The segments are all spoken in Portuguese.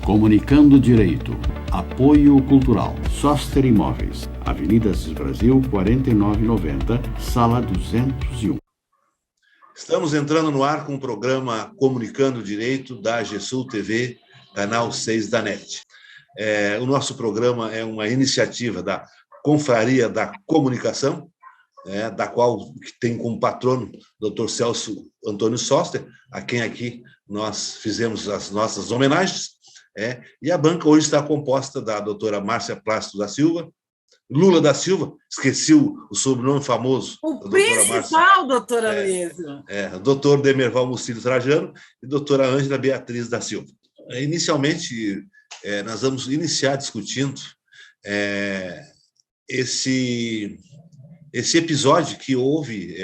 Comunicando Direito. Apoio Cultural. Soster Imóveis. Avenida Assis Brasil, 4990, Sala 201. Estamos entrando no ar com o programa Comunicando Direito da GESUL TV, canal 6 da NET. O nosso programa é uma iniciativa da Confraria da Comunicação, da qual tem como patrono o Dr. Celso Antônio Soster, a quem aqui nós fizemos as nossas homenagens. E a banca hoje está composta da doutora Márcia Plácido da Silva, Lula da Silva, esqueci o sobrenome famoso. O principal, doutora Luísa. Doutor Demerval Mucílio Trajano e doutora Ângela Beatriz da Silva. Inicialmente, nós vamos iniciar discutindo esse episódio que houve,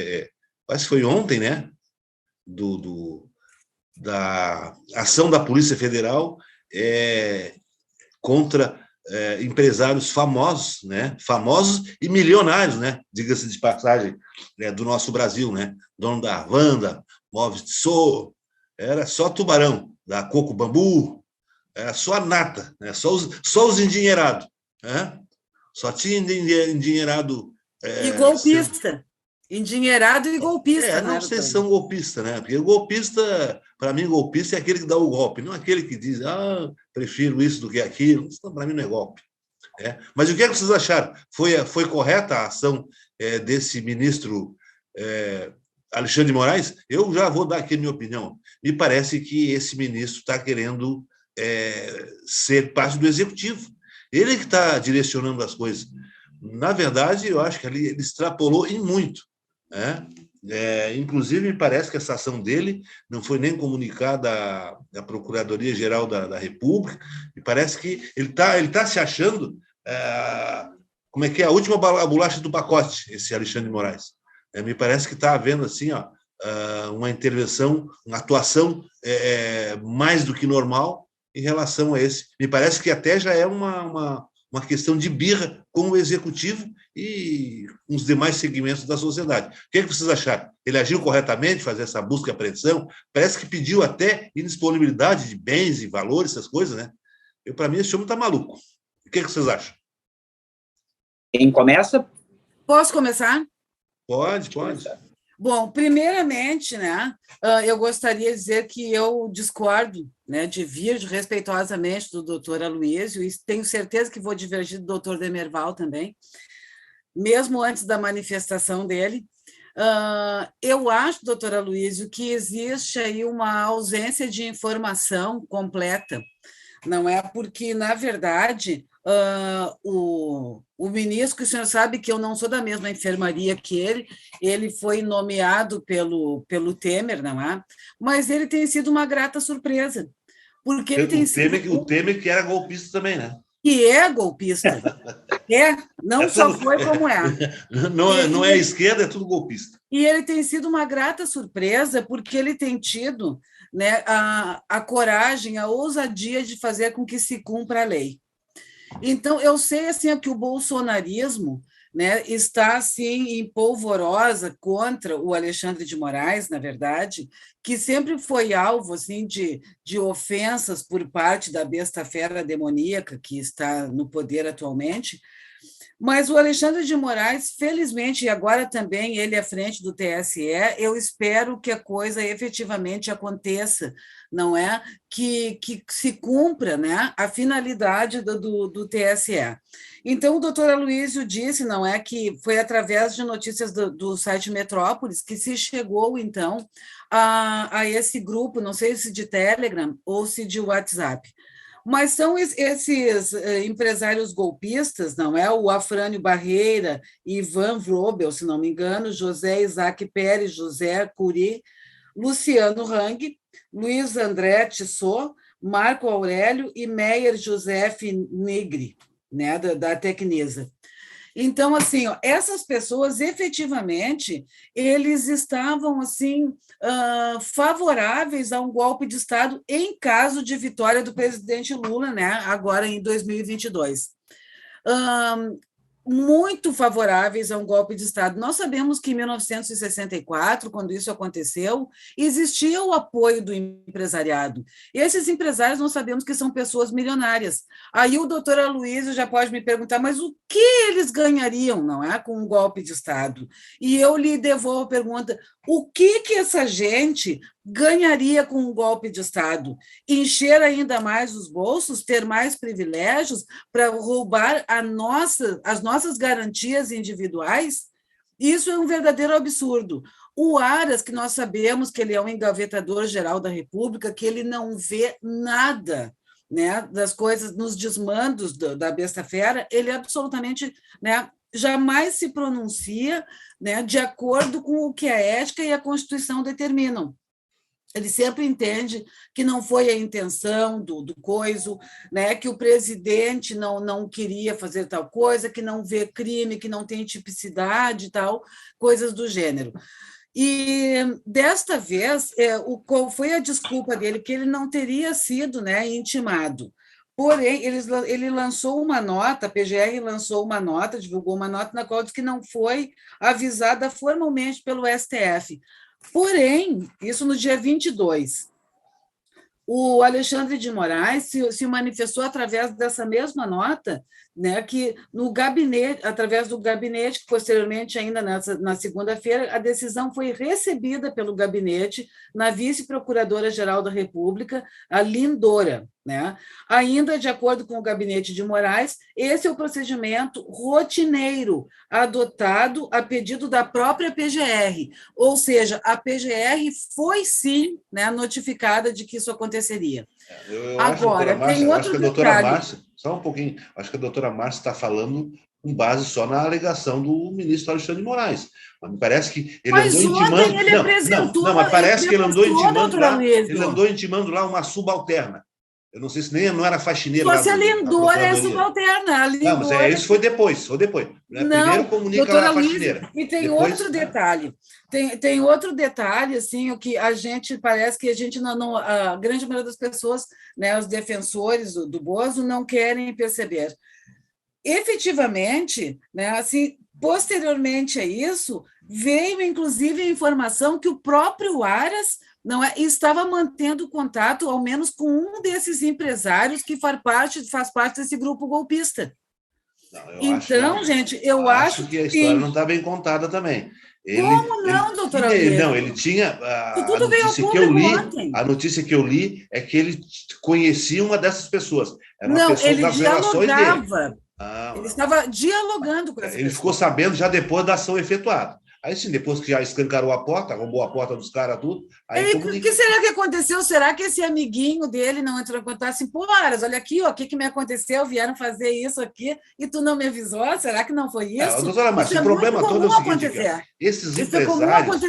parece que foi ontem, né? Da ação da Polícia Federal contra empresários famosos, né? Famosos e milionários, né? Diga-se de passagem, do nosso Brasil, né? Dono da Wanda, Móveis Tissot, era só tubarão, da Coco Bambu, era só a nata, né? Só os endinheirados, né? Só tinha endinheirado. E golpista. Endinheirado e golpista. Não sei se são golpistas, né? Porque o golpista, para mim, golpista é aquele que dá o golpe, não aquele que diz, prefiro isso do que aquilo. Isso, para mim, não é golpe. Mas o que é que vocês acharam? Foi correta a ação desse ministro Alexandre de Moraes? Eu já vou dar aqui a minha opinião. Me parece que esse ministro está querendo ser parte do executivo. Ele que está direcionando as coisas. Na verdade, eu acho que ele extrapolou em muito. Inclusive, me parece que essa ação dele não foi nem comunicada à Procuradoria-Geral da República. Me parece que ele tá se achando como é que é a última bolacha do pacote, esse Alexandre de Moraes. Me parece que está havendo assim, uma intervenção, uma atuação mais do que normal em relação a esse. Me parece que até já é uma questão de birra com o executivo e os demais segmentos da sociedade. O que é que vocês acharam? Ele agiu corretamente, fazer essa busca e apreensão? Parece que pediu até indisponibilidade de bens e valores, essas coisas, né? Para mim, esse homem está maluco. O que é que vocês acham? Quem começa? Posso começar? Pode. Bom, primeiramente, né, eu gostaria de dizer que eu discordo, né, divirjo respeitosamente do doutor Aloísio e tenho certeza que vou divergir do doutor Demerval também, mesmo antes da manifestação dele. Eu acho, doutor Aloísio, que existe aí uma ausência de informação completa, não é? Porque, na verdade, o ministro, que o senhor sabe que eu não sou da mesma enfermaria que ele foi nomeado pelo Temer, não é? Mas ele tem sido uma grata surpresa. Porque ele tem sido... O Temer que era golpista também, né? Que é golpista. Não só foi como é. Não é esquerda, é tudo golpista. E ele tem sido uma grata surpresa porque ele tem tido, né, a coragem, a ousadia de fazer com que se cumpra a lei. Então, eu sei assim, que o bolsonarismo, né, está assim, em polvorosa contra o Alexandre de Moraes, na verdade, que sempre foi alvo assim, de ofensas por parte da besta fera demoníaca que está no poder atualmente. Mas o Alexandre de Moraes, felizmente, e agora também ele à frente do TSE, eu espero que a coisa efetivamente aconteça, não é? Que se cumpra, né, a finalidade do TSE. Então, o doutor Aloísio disse, não é, que foi através de notícias do site Metrópolis que se chegou, então, a esse grupo, não sei se de Telegram ou se de WhatsApp. Mas são esses empresários golpistas, não é? O Afrânio Barreira, Ivan Vrobel, se não me engano, José Isaac Pérez, José Curi, Luciano Hang, Luiz André Tissot, Marco Aurélio e Meyer Joseph Negri, né, da Tecnisa. Então, assim, essas pessoas, efetivamente, eles estavam, assim, favoráveis a um golpe de Estado em caso de vitória do presidente Lula, né, agora em 2022. muito favoráveis a um golpe de Estado. Nós sabemos que em 1964, quando isso aconteceu, existia o apoio do empresariado. E esses empresários nós sabemos que são pessoas milionárias. Aí o doutor Aloysio já pode me perguntar, mas o que eles ganhariam, não é, com um golpe de Estado? E eu lhe devolvo a pergunta, o que essa gente ganharia com um golpe de Estado? Encher ainda mais os bolsos, ter mais privilégios para roubar as nossas garantias individuais? Isso é um verdadeiro absurdo. O Aras, que nós sabemos que ele é um engavetador-geral da República, que ele não vê nada, né, das coisas, nos desmandos da besta-fera, ele absolutamente, né, jamais se pronuncia, né, de acordo com o que a ética e a Constituição determinam. Ele sempre entende que não foi a intenção do coiso, né, que o presidente não queria fazer tal coisa, que não vê crime, que não tem tipicidade e tal, coisas do gênero. E, desta vez, qual foi a desculpa dele? Que ele não teria sido, né, intimado. Porém, ele lançou uma nota, a PGR lançou uma nota, divulgou uma nota na qual diz que não foi avisada formalmente pelo STF. Porém, isso no dia 22, o Alexandre de Moraes se manifestou através dessa mesma nota, né, que no gabinete, através do gabinete, que posteriormente, ainda na segunda-feira, a decisão foi recebida pelo gabinete na vice-procuradora-geral da República, a Lindora. Né? Ainda de acordo com o gabinete de Moraes, esse é o procedimento rotineiro adotado a pedido da própria PGR, ou seja, a PGR foi sim, né, notificada de que isso aconteceria. Agora, tem outro detalhe. Márcia, só um pouquinho, acho que a doutora Márcia está falando com base só na alegação do ministro Alexandre de Moraes. Mas me parece que ele andou intimando... Ele apresentou... Não, mas parece que ele andou intimando lá, ele andou intimando lá uma subalterna. Eu não sei se não era faxineira. Fosse a Lindora é subalterna. Não, mas isso foi depois. Né? Não, primeiro comunica a faxineira. E tem outro detalhe. Tem outro detalhe, assim, o que a gente parece que a gente não a grande maioria das pessoas, né, os defensores do Bozo, não querem perceber. Efetivamente, né, assim, posteriormente a isso, veio inclusive a informação que o próprio Aras estava mantendo contato, ao menos com um desses empresários que faz parte desse grupo golpista. Eu acho que a história não está bem contada também. Como não, doutora Almeida? Não, ele tinha... Tudo veio ao público ontem. A notícia que eu li é que ele conhecia uma dessas pessoas. Era uma pessoa das relações dele. Ele estava dialogando com essa pessoa. Ele ficou sabendo já depois da ação efetuada. Aí, sim, depois que já escancarou a porta, roubou a porta dos caras, tudo. O que será que aconteceu? Será que esse amiguinho dele não entrou em contato assim, pô, Aras, olha aqui, o que me aconteceu? Vieram fazer isso aqui e tu não me avisou? Será que não foi isso? Doutora Márcia, o problema todo é o seguinte: esses empresários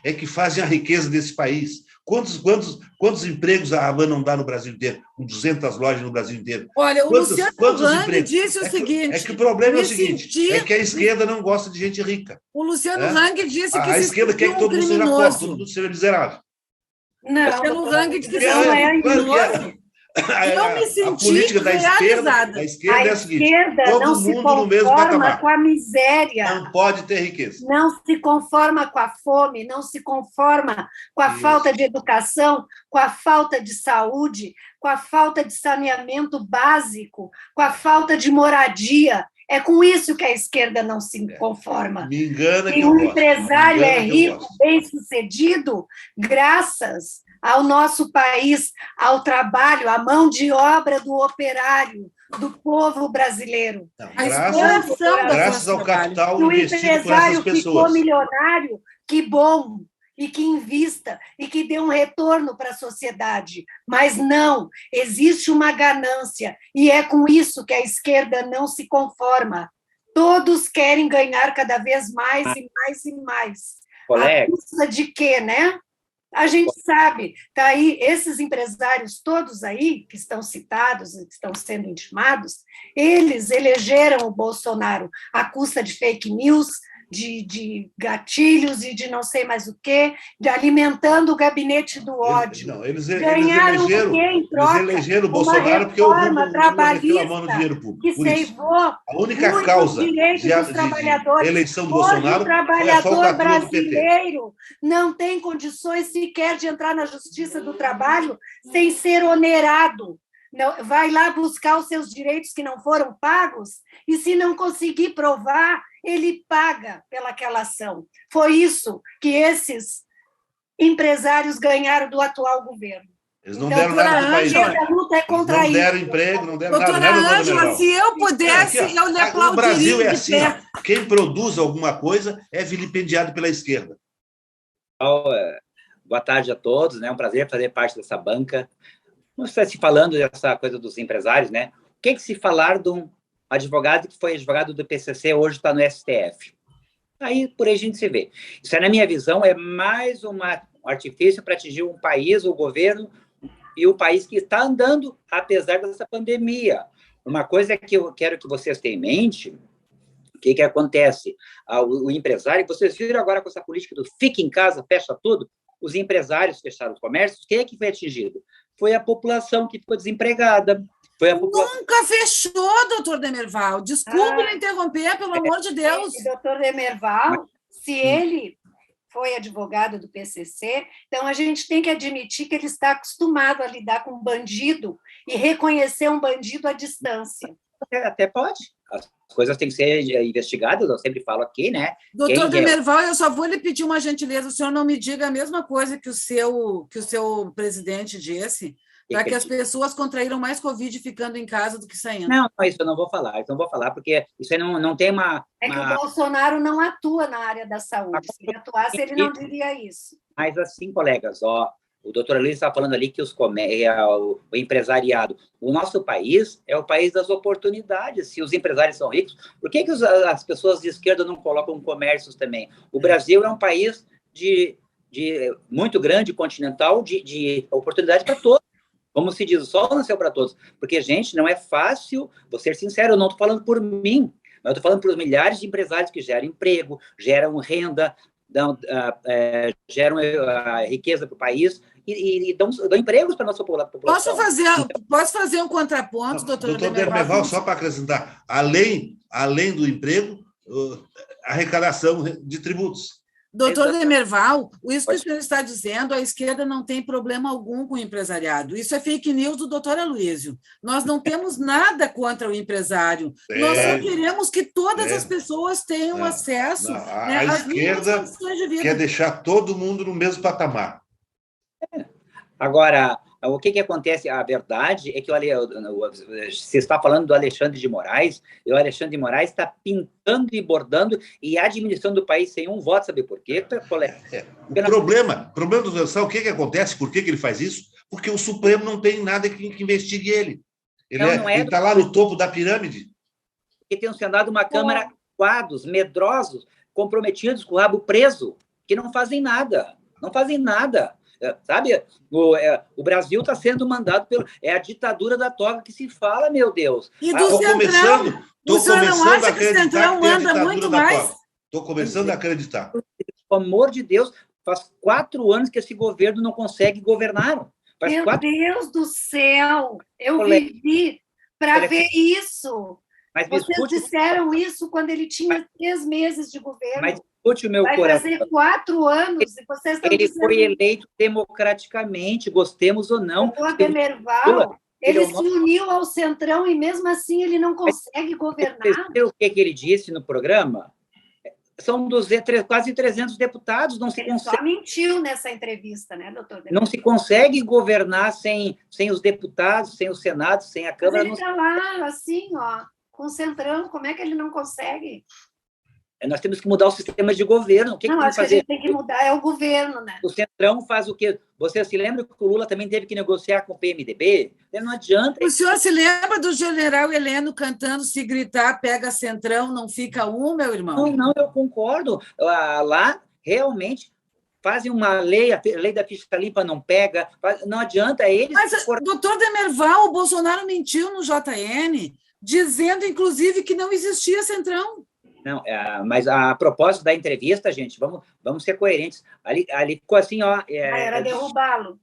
é que fazem a riqueza desse país. Quantos empregos a Havan não dá no Brasil inteiro? Com 200 lojas no Brasil inteiro. Olha, o Luciano Hang disse o seguinte... É que o problema é o seguinte, é que a esquerda não gosta de gente rica. O Luciano Hang disse que a esquerda quer que todo mundo seja pobre, todo mundo seja miserável. Não, o Luciano Hang disse que não é criminoso. Eu me senti a política da esquerda é a seguinte: todo mundo no mesmo patamar. Com a miséria. Não pode ter riqueza. Não se conforma com a fome, não se conforma com a falta de educação, com a falta de saúde, com a falta de saneamento básico, com a falta de moradia. É com isso que a esquerda não se conforma. Me engana que e um empresário é rico, bem-sucedido, graças ao nosso país, ao trabalho, à mão de obra do operário, do povo brasileiro. Não, graças ao capital investido por essas pessoas. O empresário ficou milionário, que bom, e que invista, e que dê um retorno para a sociedade. Mas não, existe uma ganância, e é com isso que a esquerda não se conforma. Todos querem ganhar cada vez mais e mais e mais. Colega. A custa de quê, né? A gente sabe, tá aí, esses empresários todos aí, que estão citados, que estão sendo intimados, eles elegeram o Bolsonaro à custa de fake news, de gatilhos e de não sei mais o quê, de alimentando o gabinete do ódio. Não, eles Ganharam elegeram, o quê em troca? eles elegeram o Uma Bolsonaro porque o reforma Lula reclamando trabalhista dinheiro público. que Por isso. ceivou A única muitos causa direitos dos de trabalhadores. eleição do Hoje, Bolsonaro o foi a trabalhador falcatrua do PT. brasileiro não tem condições sequer de entrar na Justiça do Trabalho sem ser onerado. Não, vai lá buscar os seus direitos que não foram pagos e, se não conseguir provar, ele paga pelaquela ação. Foi isso que esses empresários ganharam do atual governo. Eles não Então, deram nada para o país. a luta é contra Não deram isso. emprego, não deram nada. Doutora Não é, Ângela, se eu pudesse, Aqui, ó, eu lhe o aplaudiria Brasil é de assim, pé. ó, quem produz alguma coisa é vilipendiado pela esquerda. Boa tarde a todos, né? É um prazer fazer parte dessa banca. Não está se falando dessa coisa dos empresários, né? O que se falar de um advogado que foi advogado do PCC, hoje está no STF? Aí, por aí a gente se vê. Isso, na minha visão, é mais um artifício para atingir um país, o governo, e o país que está andando, apesar dessa pandemia. Uma coisa que eu quero que vocês tenham em mente, o que acontece? O empresário, vocês viram agora com essa política do fica em casa, fecha tudo, os empresários fecharam os comércios, quem é que foi atingido? Foi a população que ficou desempregada. Foi a população... Nunca fechou, doutor Demerval. Desculpe me interromper, pelo amor de Deus. Doutor Demerval, se ele foi advogado do PCC, então a gente tem que admitir que ele está acostumado a lidar com um bandido e reconhecer um bandido à distância. Até pode. As coisas têm que ser investigadas, eu sempre falo aqui, né? Doutor Demerval, eu só vou lhe pedir uma gentileza, o senhor não me diga a mesma coisa que o seu presidente disse, para que as pessoas contraíram mais Covid ficando em casa do que saindo. Não, isso eu não vou falar, porque isso aí não tem uma... É que o Bolsonaro não atua na área da saúde. Se ele atuasse, ele não diria isso. Mas assim, colegas, o doutor Luiz estava falando ali que o empresariado, o nosso país é o país das oportunidades. Se os empresários são ricos, por que as pessoas de esquerda não colocam comércios também? O Brasil é um país muito grande, continental, de oportunidade para todos. Como se diz, o sol nasceu para todos. Porque, gente, não é fácil, vou ser sincero, eu não estou falando por mim, mas eu estou falando por os milhares de empresários que geram emprego, geram renda, geram riqueza para o país e dão empregos para a nossa população. Posso fazer um contraponto, doutor Demerval, só para acrescentar, além do emprego, arrecadação de tributos. Doutor Demerval, isso que o senhor está dizendo, a esquerda não tem problema algum com o empresariado. Isso é fake news do doutor Aloysio. Nós não temos nada contra o empresário. Nós só queremos que todas as pessoas tenham acesso a esquerda condições de vida. Quer deixar todo mundo no mesmo patamar. Agora, o que acontece? A verdade é que você está falando do Alexandre de Moraes, e o Alexandre de Moraes está pintando e bordando e administrando o país sem um voto, sabe por quê? O problema do sabe o que acontece? Por que ele faz isso? Porque o Supremo não tem nada que investigue ele. Ele está lá no topo da pirâmide. E tem um Senado, uma Câmara, quadros, medrosos, comprometidos com o rabo preso, que não fazem nada. Não fazem nada. Sabe, o Brasil está sendo mandado é a ditadura da toga que se fala, meu Deus. E do Centrão, Estou começando a acreditar que tem a manda muito mais. Estou começando a acreditar. Pelo amor de Deus, faz 4 anos que esse governo não consegue governar. Meu Deus do céu, eu vivi para ver isso. Mas vocês disseram isso quando ele tinha 3 meses de governo. Mas escute o meu coração. Vai fazer 4 anos e vocês estão Ele dizendo... foi eleito democraticamente, gostemos ou não. O Demerval, ele se uniu ao Centrão e mesmo assim ele não consegue governar. O que ele disse no programa? São quase 300 deputados. Não se ele consegue... só mentiu nessa entrevista, né, doutor Demerval? Não se consegue governar sem os deputados, sem o Senado, sem a Câmara. Mas ele está lá, assim, com o Centrão, como é que ele não consegue? Nós temos que mudar o sistema de governo. O que não, que acho que a gente tem que mudar é o governo, né? O Centrão faz o quê? Você se lembra que o Lula também teve que negociar com o PMDB? Não adianta. O senhor se lembra do general Heleno cantando "se gritar, pega Centrão, não fica um", meu irmão? Não, eu concordo. Lá, realmente, fazem uma lei, a lei da ficha limpa não pega, não adianta eles... Mas, doutor Demerval, o Bolsonaro mentiu no JN, dizendo, inclusive, que não existia Centrão. Não, mas a propósito da entrevista, gente, vamos ser coerentes. Ali ficou assim, ó... Era derrubá-lo.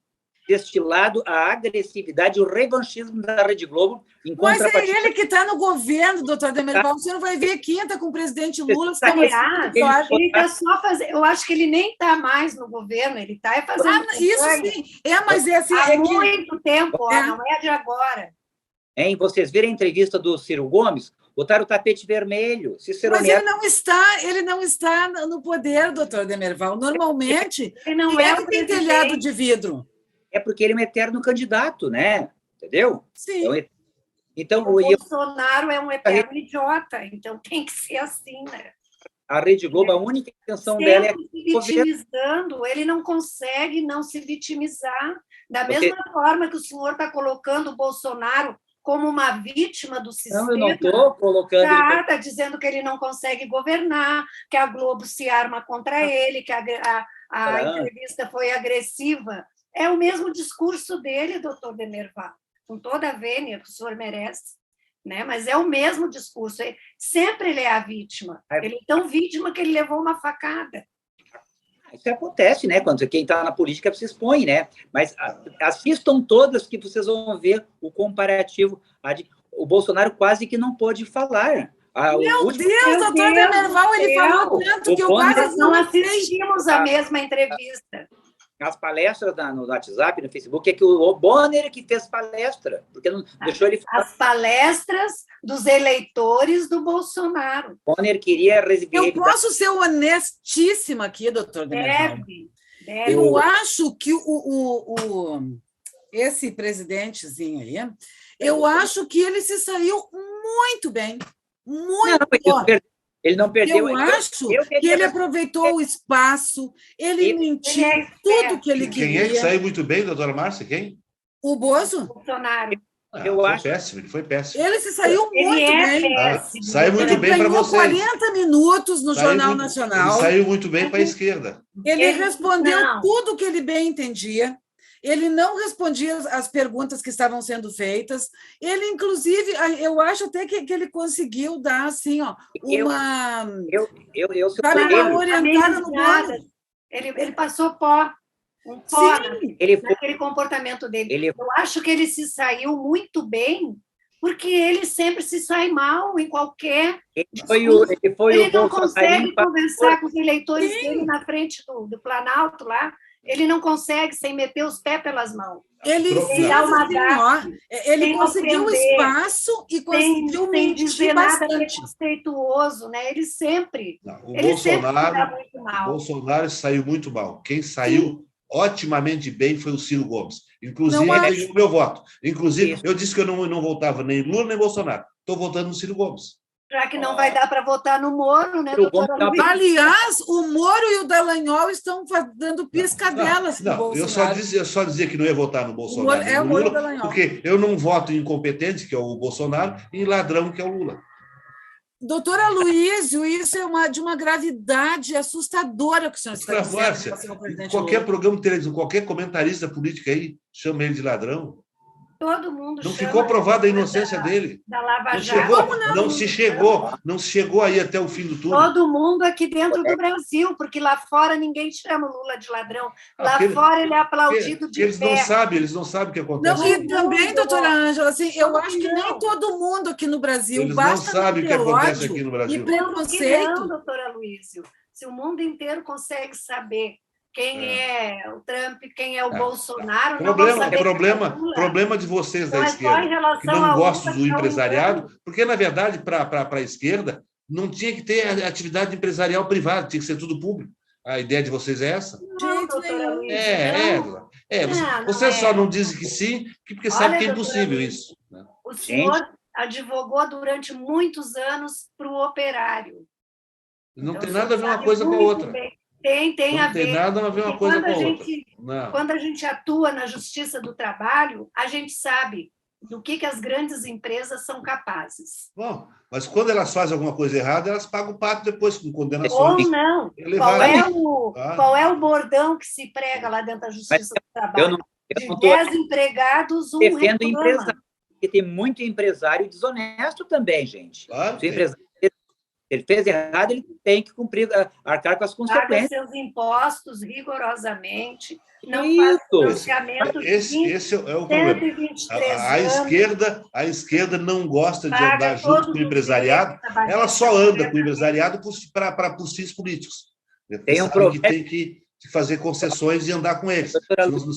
Destilado a agressividade e o revanchismo da Rede Globo em Mas é contrapartida... ele que está no governo, doutor Demerval. Você não vai ver quinta com o presidente Lula. Aliás, ele está só fazendo... Eu acho que ele nem está mais no governo, ele está fazendo... Isso sim. Mas é assim... Há muito tempo, não é de agora. Hein? Vocês viram a entrevista do Ciro Gomes? Botaram o tapete vermelho. Mas ele não está no poder, doutor Demerval. Normalmente, ele não é o tem telhado de vidro. É porque ele é um eterno candidato, né? Entendeu? Sim. Então, o Bolsonaro é um eterno idiota, então tem que ser assim, né? A Rede Globo, a única intenção dela é... se vitimizando, ele não consegue não se vitimizar. Da mesma forma que o senhor está colocando o Bolsonaro como uma vítima do sistema. Não, eu não estou colocando... Está dizendo que ele não consegue governar, que a Globo se arma contra ele, que a entrevista foi agressiva. É o mesmo discurso dele, doutor Demerval, com toda a vênia que o senhor merece, né? Mas é o mesmo discurso. Sempre ele é a vítima. Ele é tão vítima que ele levou uma facada. Isso acontece, né? Quando quem está na política se expõe, né? Mas assistam todas que vocês vão ver o comparativo. O Bolsonaro quase que não pôde falar. Meu Deus, doutor Demerval, ele falou tanto que eu quase não assistimos a mesma entrevista. As palestras no WhatsApp, no Facebook, é que o Bonner que fez palestra, porque não deixou ele falar. As palestras dos eleitores do Bolsonaro. Bonner queria receber... Eu posso ser honestíssima aqui, doutor Demerval? Deve. Eu acho que esse presidentezinho aí, eu acho que ele se saiu muito bem. Muito bem. Ele não perdeu. Eu acho que ele aproveitou o espaço, ele mentiu tudo que ele queria. Quem é que saiu muito bem, doutora Márcia? Quem? O Bozo. Bolsonaro. Eu acho péssimo, ele foi péssimo. Ele se saiu muito bem. Saiu muito bem para vocês. Ele ganhou 40 minutos no Jornal Nacional. Ele saiu muito bem para a esquerda. Ele respondeu tudo que ele bem entendia. Ele não respondia as perguntas que estavam sendo feitas. Ele, inclusive, eu acho até que ele conseguiu dar assim, ó, uma orientada no Bonner. Ele passou pó. Um pó naquele comportamento dele. Eu acho que ele se saiu muito bem, porque ele sempre se sai mal em qualquer... Ele não consegue conversar com os eleitores dele na frente do Planalto lá. Ele não consegue sem meter os pés pelas mãos. Ele conseguiu espaço e conseguiu mentir bastante. Preconceituoso, né? Ele sempre... O Bolsonaro saiu muito mal. Quem saiu otimamente bem foi o Ciro Gomes. Inclusive, ele ganhou o meu voto. Inclusive, eu disse que eu não votava nem Lula nem Bolsonaro. Estou votando no Ciro Gomes. Já que não vai dar para votar no Moro, né, doutora Luiz? Aliás, o Moro e o Dallagnol estão dando piscadelas para o Bolsonaro. Eu só dizia que não ia votar no Bolsonaro e no Lula, porque eu não voto em incompetente, que é o Bolsonaro, e em ladrão, que é o Lula. Doutora Luísio, isso é de uma gravidade assustadora que o senhor está dizendo. Qualquer programa de televisão, qualquer comentarista político aí chama ele de ladrão. Todo mundo não ficou provada a inocência dele. Da Lava Jato. Não se chegou aí até o fim do túnel. Todo mundo aqui dentro do Brasil, porque lá fora ninguém chama o Lula de ladrão. Lá fora ele é aplaudido de pé. Eles não sabem o que acontece. Não, e também, doutora Ângela, assim, eu acho que nem todo mundo aqui no Brasil eles não sabem o que acontece aqui no Brasil. E preconceito. Não, doutora Luísio. Se o mundo inteiro consegue saber quem é o Trump, quem é o Bolsonaro... Problema de vocês da esquerda, que não gostam do empresariado, porque, na verdade, para a esquerda, não tinha que ter atividade empresarial privada, tinha que ser tudo público. A ideia de vocês é essa? Não, doutora Luísa. Vocês só não dizem que sim, porque sabem que é impossível isso. O senhor advogou durante muitos anos para o operário. Não tem nada a ver uma coisa com a outra. Tem a ver. Não tem nada a ver uma coisa com a outra. Quando a gente atua na justiça do trabalho, a gente sabe do que as grandes empresas são capazes. Bom, mas quando elas fazem alguma coisa errada, elas pagam o pato depois, com condenação. Ou não. Qual é o bordão que se prega lá dentro da justiça do trabalho? De 10 empregados, um defendo reclama. Empresário, porque tem muito empresário desonesto também, gente. Claro. ele fez errado, ele tem que cumprir, arcar com as Paga consequências. seus impostos rigorosamente, não Isso. faz financiamento de Esse é o problema. 123 A esquerda não gosta de paga andar junto todos com o os empresariado, direitos ela só anda com o empresariado por fins políticos. Tem um Sabe que provérbio- tem que fazer concessões e andar com eles,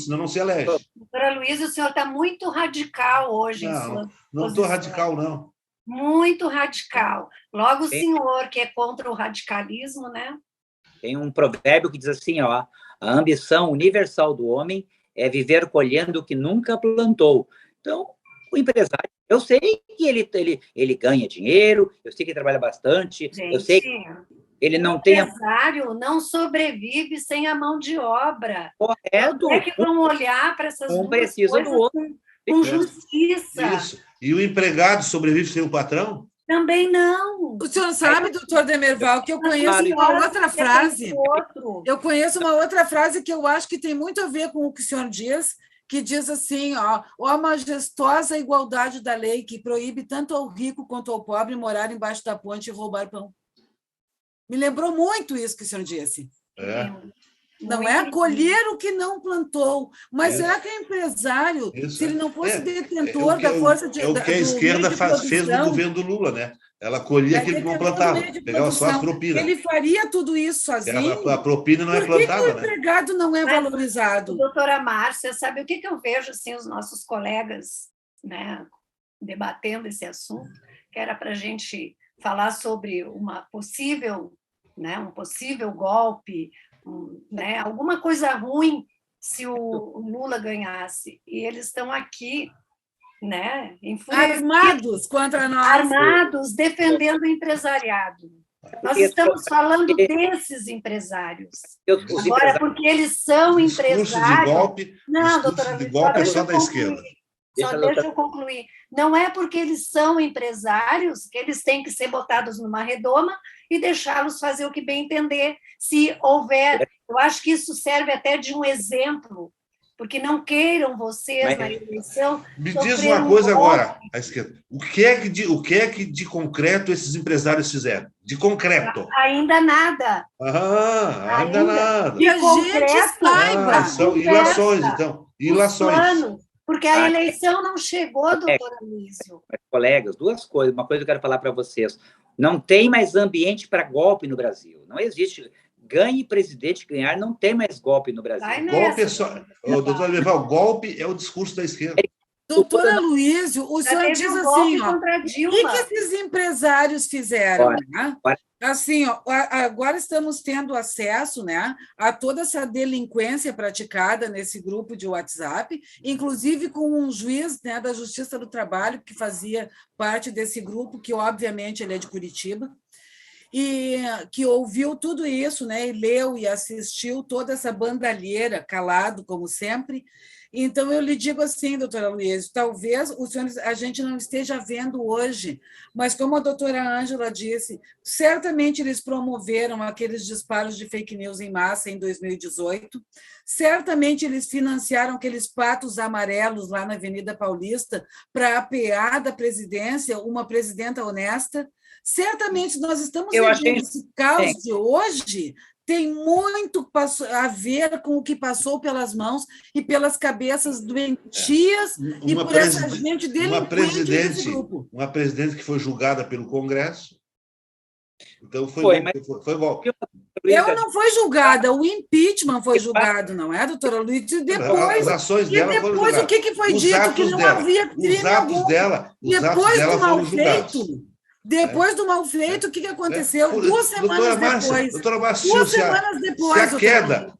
senão não se elege. Doutora Luísa, o senhor está muito radical hoje em sua Não estou posição. radical, não. Muito radical. Logo o Tem- senhor, que é contra o radicalismo, né? Tem um provérbio que diz assim, ó, a ambição universal do homem é viver colhendo o que nunca plantou. Então, o empresário, eu sei que ele ganha dinheiro, eu sei que ele trabalha bastante, eu sei que ele não o tem empresário não sobrevive sem a mão de obra. correto, É que vão olhar para essas um duas precisa coisas do outro. com justiça. Isso. E o empregado sobrevive sem o patrão? Também não. O senhor sabe, doutor Demerval, que eu conheço uma outra frase. Eu conheço uma outra frase que eu acho que tem muito a ver com o que o senhor diz, que diz assim, ó a majestosa igualdade da lei que proíbe tanto ao rico quanto ao pobre morar embaixo da ponte e roubar pão. Me lembrou muito isso que o senhor disse. Não é colher o que não plantou, mas será que é empresário, se ele não fosse detentor da força de... É o que a esquerda fez no governo do Lula, né? Ela colhia aquilo que não plantava, pegava só as propinas. Ele faria tudo isso sozinho? A propina não é plantada, né? Por que o empregado não é valorizado? Doutora Márcia, sabe o que eu vejo, assim, os nossos colegas, né, debatendo esse assunto, que era para a gente falar sobre uma possível, né, um possível golpe, né, alguma coisa ruim se o Lula ganhasse. E eles estão aqui, né, armados contra nós. Armados, defendendo o empresariado. Nós estamos falando desses empresários. Agora, porque eles são empresários... de golpe, não, doutora, de golpe é só da esquerda. Deixa eu concluir. Não é porque eles são empresários que eles têm que ser botados numa redoma e deixá-los fazer o que bem entender, se houver. Eu acho que isso serve até de um exemplo, porque não queiram vocês na eleição. Me diz uma coisa agora, a esquerda. O que é que de concreto esses empresários fizeram? De concreto? Ainda nada. Ainda nada. E a gente saiba. São ilações, então. Ilações. Porque a eleição não chegou, doutora Lísio. Colegas, duas coisas. Uma coisa que eu quero falar para vocês. Não tem mais ambiente para golpe no Brasil. Não existe. Ganhe presidente, ganhar, não tem mais golpe no Brasil. Golpe é só... Doutor Leval, golpe é o discurso da esquerda. Doutora Luísio, o senhor diz assim, ó, o que esses empresários fizeram? Né? Assim, ó, agora estamos tendo acesso, né, a toda essa delinquência praticada nesse grupo de WhatsApp, inclusive com um juiz, né, da Justiça do Trabalho que fazia parte desse grupo, que obviamente ele é de Curitiba, e que ouviu tudo isso, né, e leu e assistiu toda essa bandalheira, calado, como sempre. Então, eu lhe digo assim, doutora Luísa, talvez a gente não esteja vendo hoje, mas como a doutora Ângela disse, certamente eles promoveram aqueles disparos de fake news em massa em 2018, certamente eles financiaram aqueles patos amarelos lá na Avenida Paulista para apear da presidência uma presidenta honesta. Certamente nós estamos vivendo esse caos de hoje, tem muito a ver com o que passou pelas mãos e pelas cabeças doentias e por essa gente delinquente desse grupo. Uma presidente que foi julgada pelo Congresso, então foi golpe. Ela não foi julgada, o impeachment foi julgado, não é, doutora Luiz? As ações dela foram julgadas. O que foi dito? Que não havia crime algum. Os atos dela foram julgados. Depois do mal feito, o que aconteceu? 2 semanas depois. Doutora Márcia, 2 semanas depois.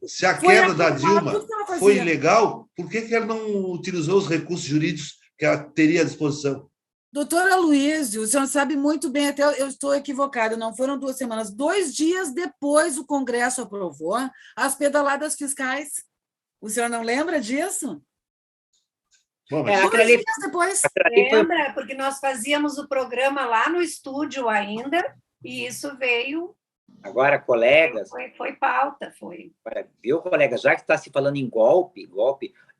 Se a queda da Dilma foi ilegal, por que ela não utilizou os recursos jurídicos que ela teria à disposição? Doutora Luísio, o senhor sabe muito bem, até eu estou equivocada, não foram 2 semanas. 2 dias depois, o Congresso aprovou as pedaladas fiscais. O senhor não lembra disso? Bom, depois. Lembra, porque nós fazíamos o programa lá no estúdio ainda, e isso veio... Agora, colegas... Foi pauta, foi. Viu, colegas, já que está se falando em golpe,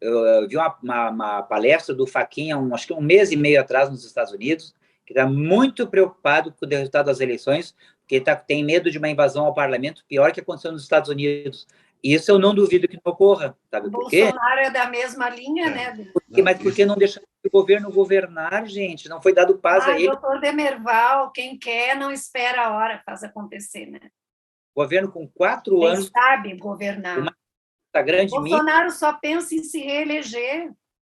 eu vi uma palestra do Fachin, acho que 1 mês e meio atrás, nos Estados Unidos, que está muito preocupado com o resultado das eleições, porque tem medo de uma invasão ao parlamento pior que aconteceu nos Estados Unidos. Isso eu não duvido que não ocorra, sabe por quê? Bolsonaro é da mesma linha, né? Mas por que não deixar o governo governar, gente? Não foi dado paz a ele. Doutor Demerval, quem quer não espera a hora, faz acontecer, né? Governo com 4 Quem anos. sabe governar. Uma grande Bolsonaro só pensa em se reeleger.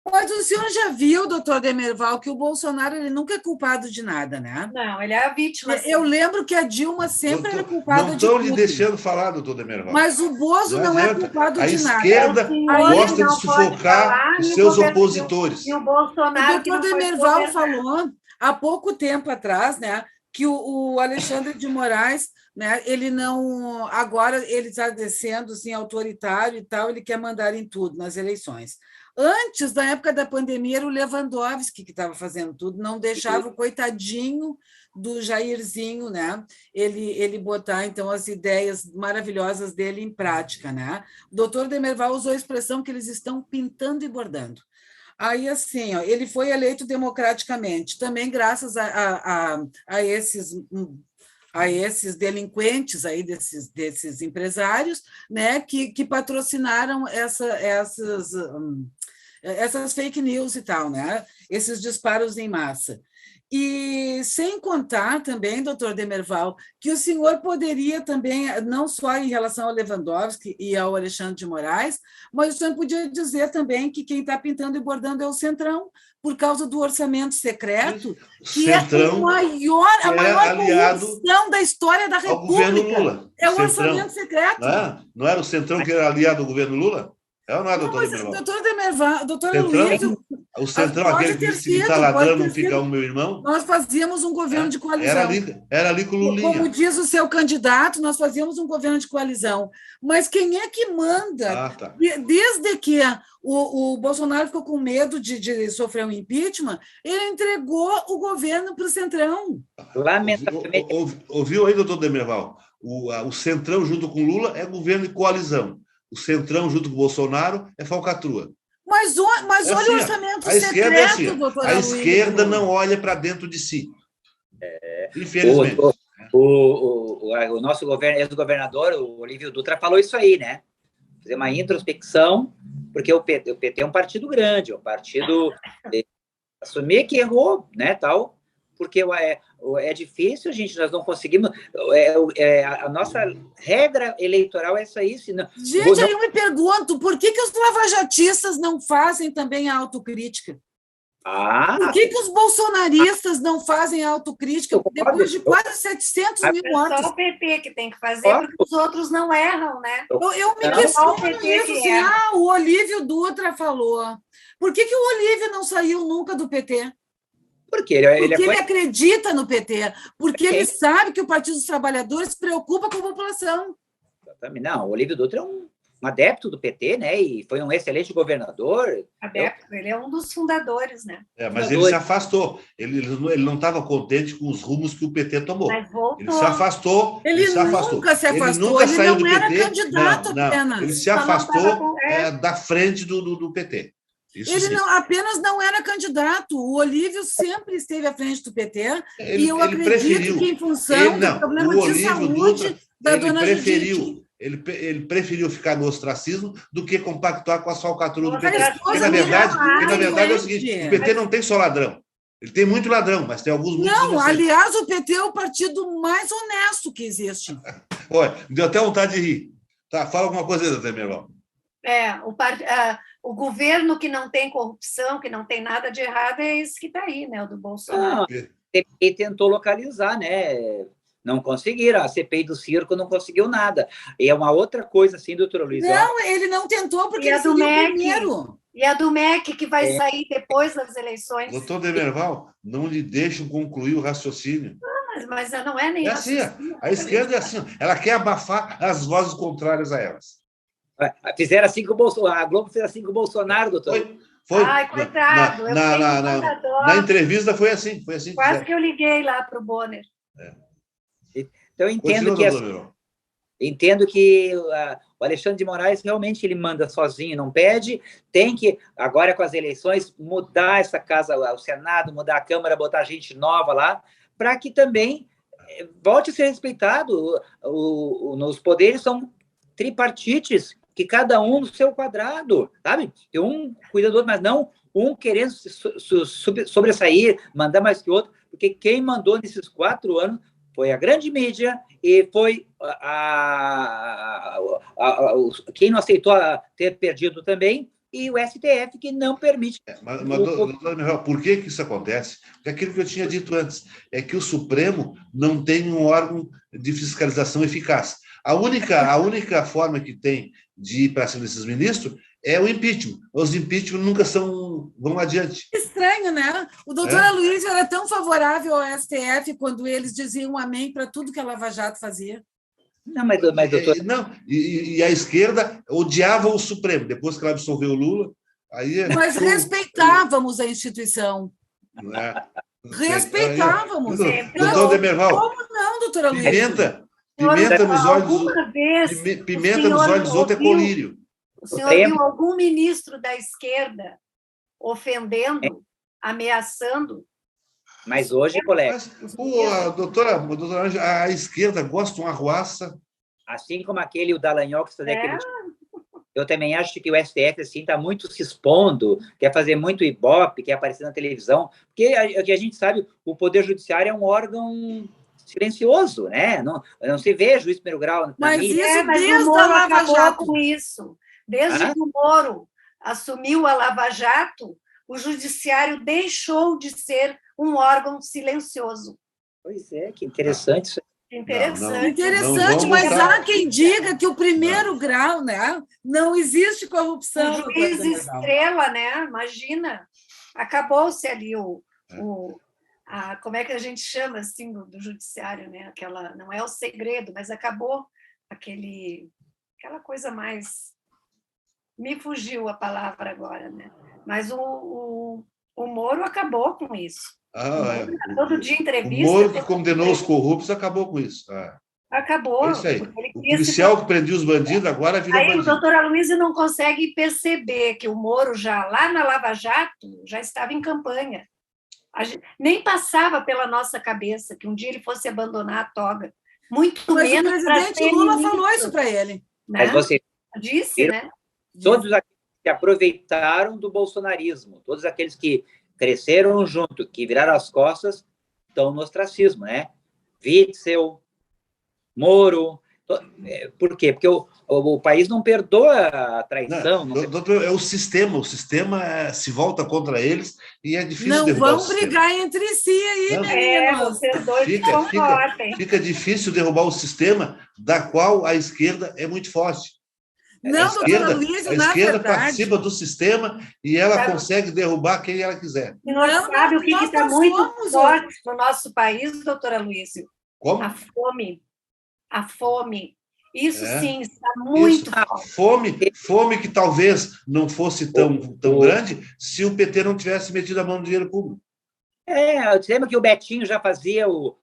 Mas o senhor já viu, doutor Demerval, que o Bolsonaro ele nunca é culpado de nada, né? Não, ele é a vítima. Eu lembro que a Dilma sempre era culpada não de estão tudo. lhe deixando falar, doutor Demerval. Mas o Bozo não é culpado de nada. A esquerda gosta de sufocar os seus opositores. E o Bolsonaro... O doutor Demerval falou, há pouco tempo atrás, né, que o Alexandre de Moraes, né, ele não... Agora ele está descendo assim, autoritário e tal, ele quer mandar em tudo nas eleições. Antes, na época da pandemia, era o Lewandowski que estava fazendo tudo, não deixava o coitadinho do Jairzinho, né? Ele botar, então, as ideias maravilhosas dele em prática, né? O doutor Demerval usou a expressão que eles estão pintando e bordando. Aí, assim, ó, ele foi eleito democraticamente, também graças a esses delinquentes aí, desses empresários, né, que patrocinaram essas fake news e tal, né? Esses disparos em massa. E sem contar também, doutor Demerval, que o senhor poderia também, não só em relação ao Lewandowski e ao Alexandre de Moraes, mas o senhor podia dizer também que quem está pintando e bordando é o Centrão, por causa do orçamento secreto, que Centrão é a maior corrupção da história da República. Governo Lula. É o orçamento secreto. Não era o Centrão que era aliado ao governo Lula? É ou não é, doutor Demerval? Doutor Demerval, doutor Luiz... Centrão, O Centrão, aquele que disse que está ladrando, não fica meu irmão? Nós fazíamos um governo de coalizão. Era ali com o Lulinha. Como diz o seu candidato, nós fazíamos um governo de coalizão. Mas quem é que manda? Desde que o Bolsonaro ficou com medo de sofrer um impeachment, ele entregou o governo para o Centrão. Lamentavelmente. Ouviu aí, doutor Demerval? O Centrão, junto com o Lula, é governo de coalizão. O Centrão, junto com o Bolsonaro, é falcatrua. Mas olha assim, o orçamento secreto, doutor A esquerda não olha para dentro de si. Infelizmente. O nosso ex-governador, o Olívio Dutra, falou isso aí, né? Fazer uma introspecção, porque o PT é um partido grande, um partido assumir que errou, né, tal, porque é difícil, gente, nós não conseguimos... a nossa regra eleitoral é essa aí. Senão, gente, aí eu me pergunto, por que os lavajatistas não fazem também a autocrítica? Por que os bolsonaristas não fazem a autocrítica depois de quase 700 mil mortos? É só o PT que tem que fazer, porque os outros não erram, né? Eu me questiono isso, assim, o Olívio Dutra falou. Por que o Olívio não saiu nunca do PT? Porque ele acredita no PT, porque ele sabe que o Partido dos Trabalhadores se preocupa com a população. Não, o Olívio Dutra é um adepto do PT, né? E foi um excelente governador. Adepto, ele é um dos fundadores, né? Mas ele se afastou. Ele não estava contente com os rumos que o PT tomou. Mas voltou. Ele se afastou. Ele nunca se afastou. Ele saiu não do era PT. candidato apenas. Ele se afastou da frente do PT. Ele apenas não era candidato. O Olívio sempre esteve à frente do PT e eu acredito que, em função do problema de saúde da dona Judite... Ele preferiu ficar no ostracismo do que compactuar com a falcatrua do PT. Porque, na verdade, é o seguinte, o PT não tem só ladrão. Ele tem muito ladrão, mas tem alguns muito inocentes. Aliás, o PT é o partido mais honesto que existe. Olha, me deu até vontade de rir. Tá, fala alguma coisa aí, doutor Demerval. O governo que não tem corrupção, que não tem nada de errado, é esse que está aí, né? O do Bolsonaro. E tentou localizar, né? Não conseguiram. A CPI do circo não conseguiu nada. E é uma outra coisa, assim, doutor Luiz. Não, ele não tentou, porque ele seguiu primeiro. E a do MEC, que vai sair depois das eleições. Doutor Demerval, não lhe deixam concluir o raciocínio. Mas não é nem assim. A esquerda é assim. Ela quer abafar as vozes contrárias a elas. Fizeram assim com o Bolsonaro. A Globo fez assim com o Bolsonaro, doutor. Foi. Ai, coitado. Na entrevista foi assim. Quase que eu liguei lá para o Bonner. Então, eu entendo que o Alexandre de Moraes realmente ele manda sozinho, não pede. Tem que, agora com as eleições, mudar essa casa, o Senado, mudar a Câmara, botar gente nova lá, para que também volte a ser respeitado. Nos poderes são tripartites, que cada um no seu quadrado, sabe? Tem um cuidador, mas não um querendo sobressair, mandar mais que outro, porque quem mandou nesses 4 anos foi a grande mídia e foi quem não aceitou ter perdido também, e o STF, que não permite. Mas doutor Demival, por que isso acontece? Porque aquilo que eu tinha dito antes, é que o Supremo não tem um órgão de fiscalização eficaz. A única forma que tem de ir para cima desses ministros é o impeachment. Os impeachment nunca vão adiante. Estranho, né? O doutor Aloysio era tão favorável ao STF quando eles diziam amém para tudo que a Lava Jato fazia. Não, mas doutor... E a esquerda odiava o Supremo. Depois que ela absolveu o Lula, aí... Nós respeitávamos a instituição. Respeitávamos. Doutor Demerval, como não, doutora Luísa? Pimenta nos olhos dos outros é colírio. O senhor viu algum ministro da esquerda ofendendo, ameaçando? Mas hoje, colega... Doutora Ângela, a esquerda gosta de uma arruaça. Assim como o Dallagnol, que fazia aquele... Eu também acho que o STF assim está muito se expondo, quer fazer muito ibope, quer aparecer na televisão, porque a gente sabe, o Poder Judiciário é um órgão silencioso, né? Não se vê juiz de primeiro grau. Mas isso mas desde o Moro a Lava acabou Jato. com isso. Desde que o Moro assumiu a Lava Jato, o Judiciário deixou de ser um órgão silencioso. Pois é, que interessante isso. Interessante, mas há quem diga que o primeiro grau, né, não existe corrupção. O juiz estrela, né? Imagina, acabou-se ali como é que a gente chama assim do judiciário, né? Não é o segredo, mas acabou aquela coisa mais, me fugiu a palavra agora, né? Mas o Moro acabou com isso. Todo dia entrevista. O Moro, que condenou os corruptos, acabou com isso. Acabou. É isso aí. O policial que prendia os bandidos agora virou bandido. Aí o doutor Aloysio não consegue perceber que o Moro, já lá na Lava Jato, já estava em campanha. Nem passava pela nossa cabeça que um dia ele fosse abandonar a toga. Muito menos. Mas o presidente Lula falou isso para ele. Né? Mas você disse, né? Todos aqueles que aproveitaram do bolsonarismo, todos aqueles que cresceram junto, que viraram as costas, estão no ostracismo, né? Witzel, Moro. Por quê? Porque o país não perdoa a traição. Doutor, é o sistema se volta contra eles e é difícil não derrubar vão brigar entre si aí, meninos. Vocês dois concordem. Fica difícil derrubar o sistema da qual a esquerda é muito forte. Não, doutora Luísa, na esquerda verdade, participa do sistema e ela consegue derrubar quem ela quiser. E nós sabe o que está muito forte no nosso país, doutora Luísa? Como? A fome. A fome. Isso sim, está muito forte. Fome que talvez não fosse tão grande se o PT não tivesse metido a mão no dinheiro público. Você lembra que o Betinho já fazia o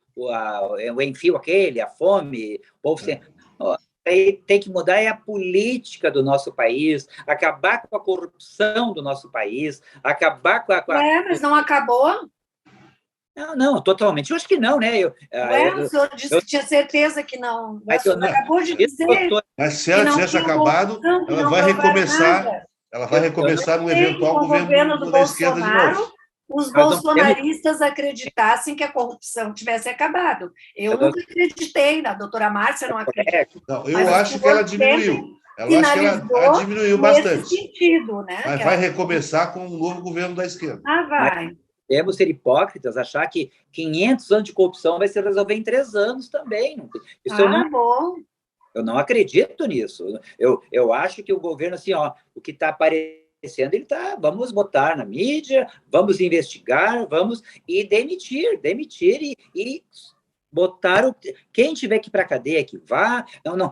enfio aquele, a fome, o povo... Tem que mudar a política do nosso país, acabar com a corrupção do nosso país, acabar com a... mas não acabou? Não, totalmente. Eu acho que não, né? O senhor disse que tinha certeza que não. Mas acabou de dizer. Mas se ela tivesse acabado, ela vai recomeçar. Ela vai recomeçar um eventual governo da esquerda de novo. Os bolsonaristas acreditassem que a corrupção tivesse acabado. Eu nunca acreditei, a doutora Márcia não acredita. Não, eu acho que ela diminuiu. Eu acho que ela diminuiu bastante. Nesse sentido, né? Mas vai recomeçar com um novo governo da esquerda. Vai. Devemos ser hipócritas, achar que 500 anos de corrupção vai se resolver em 3 anos também. Isso bom. Eu não acredito nisso. Eu acho que o governo, assim, o que está aparecendo, vamos botar na mídia, vamos investigar, e demitir e botar quem tiver que ir para a cadeia que vá.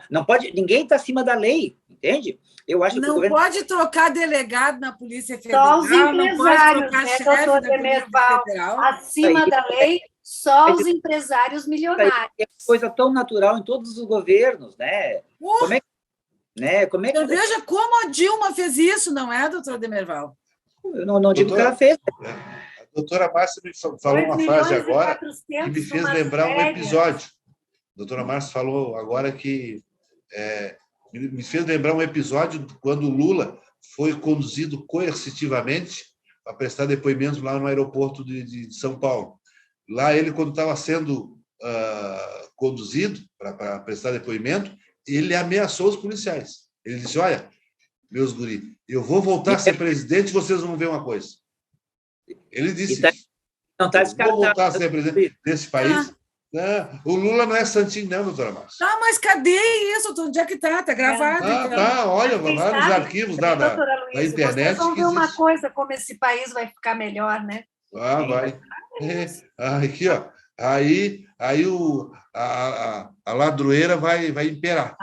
Não pode, ninguém está acima da lei, entende? Eu acho que não pode trocar delegado na Polícia Só Federal, os empresários, doutor Demerval, acima da lei, só os empresários milionários. É coisa tão natural em todos os governos, né? Como é que... Veja como a Dilma fez isso, não é, doutor Demerval? Eu não digo que ela fez. doutora Márcia me falou uma frase agora que me fez lembrar um episódio. A doutora Márcia falou agora que me fez lembrar um episódio quando o Lula foi conduzido coercitivamente para prestar depoimentos lá no aeroporto de São Paulo. Lá ele, quando estava sendo conduzido para prestar depoimento, ele ameaçou os policiais. Ele disse, olha, meus guri, eu vou voltar a ser presidente e vocês vão ver uma coisa. Ele disse, não está vou voltar a ser presidente desse país. O Lula não é santinho, não, doutora Márcia. Mas cadê isso? Onde é que está? Está gravado. Tá, olha, lá nos arquivos da internet. Vocês vão ver uma coisa, como esse país vai ficar melhor, né? Vai. Aqui, ó. Aí a ladroeira vai imperar.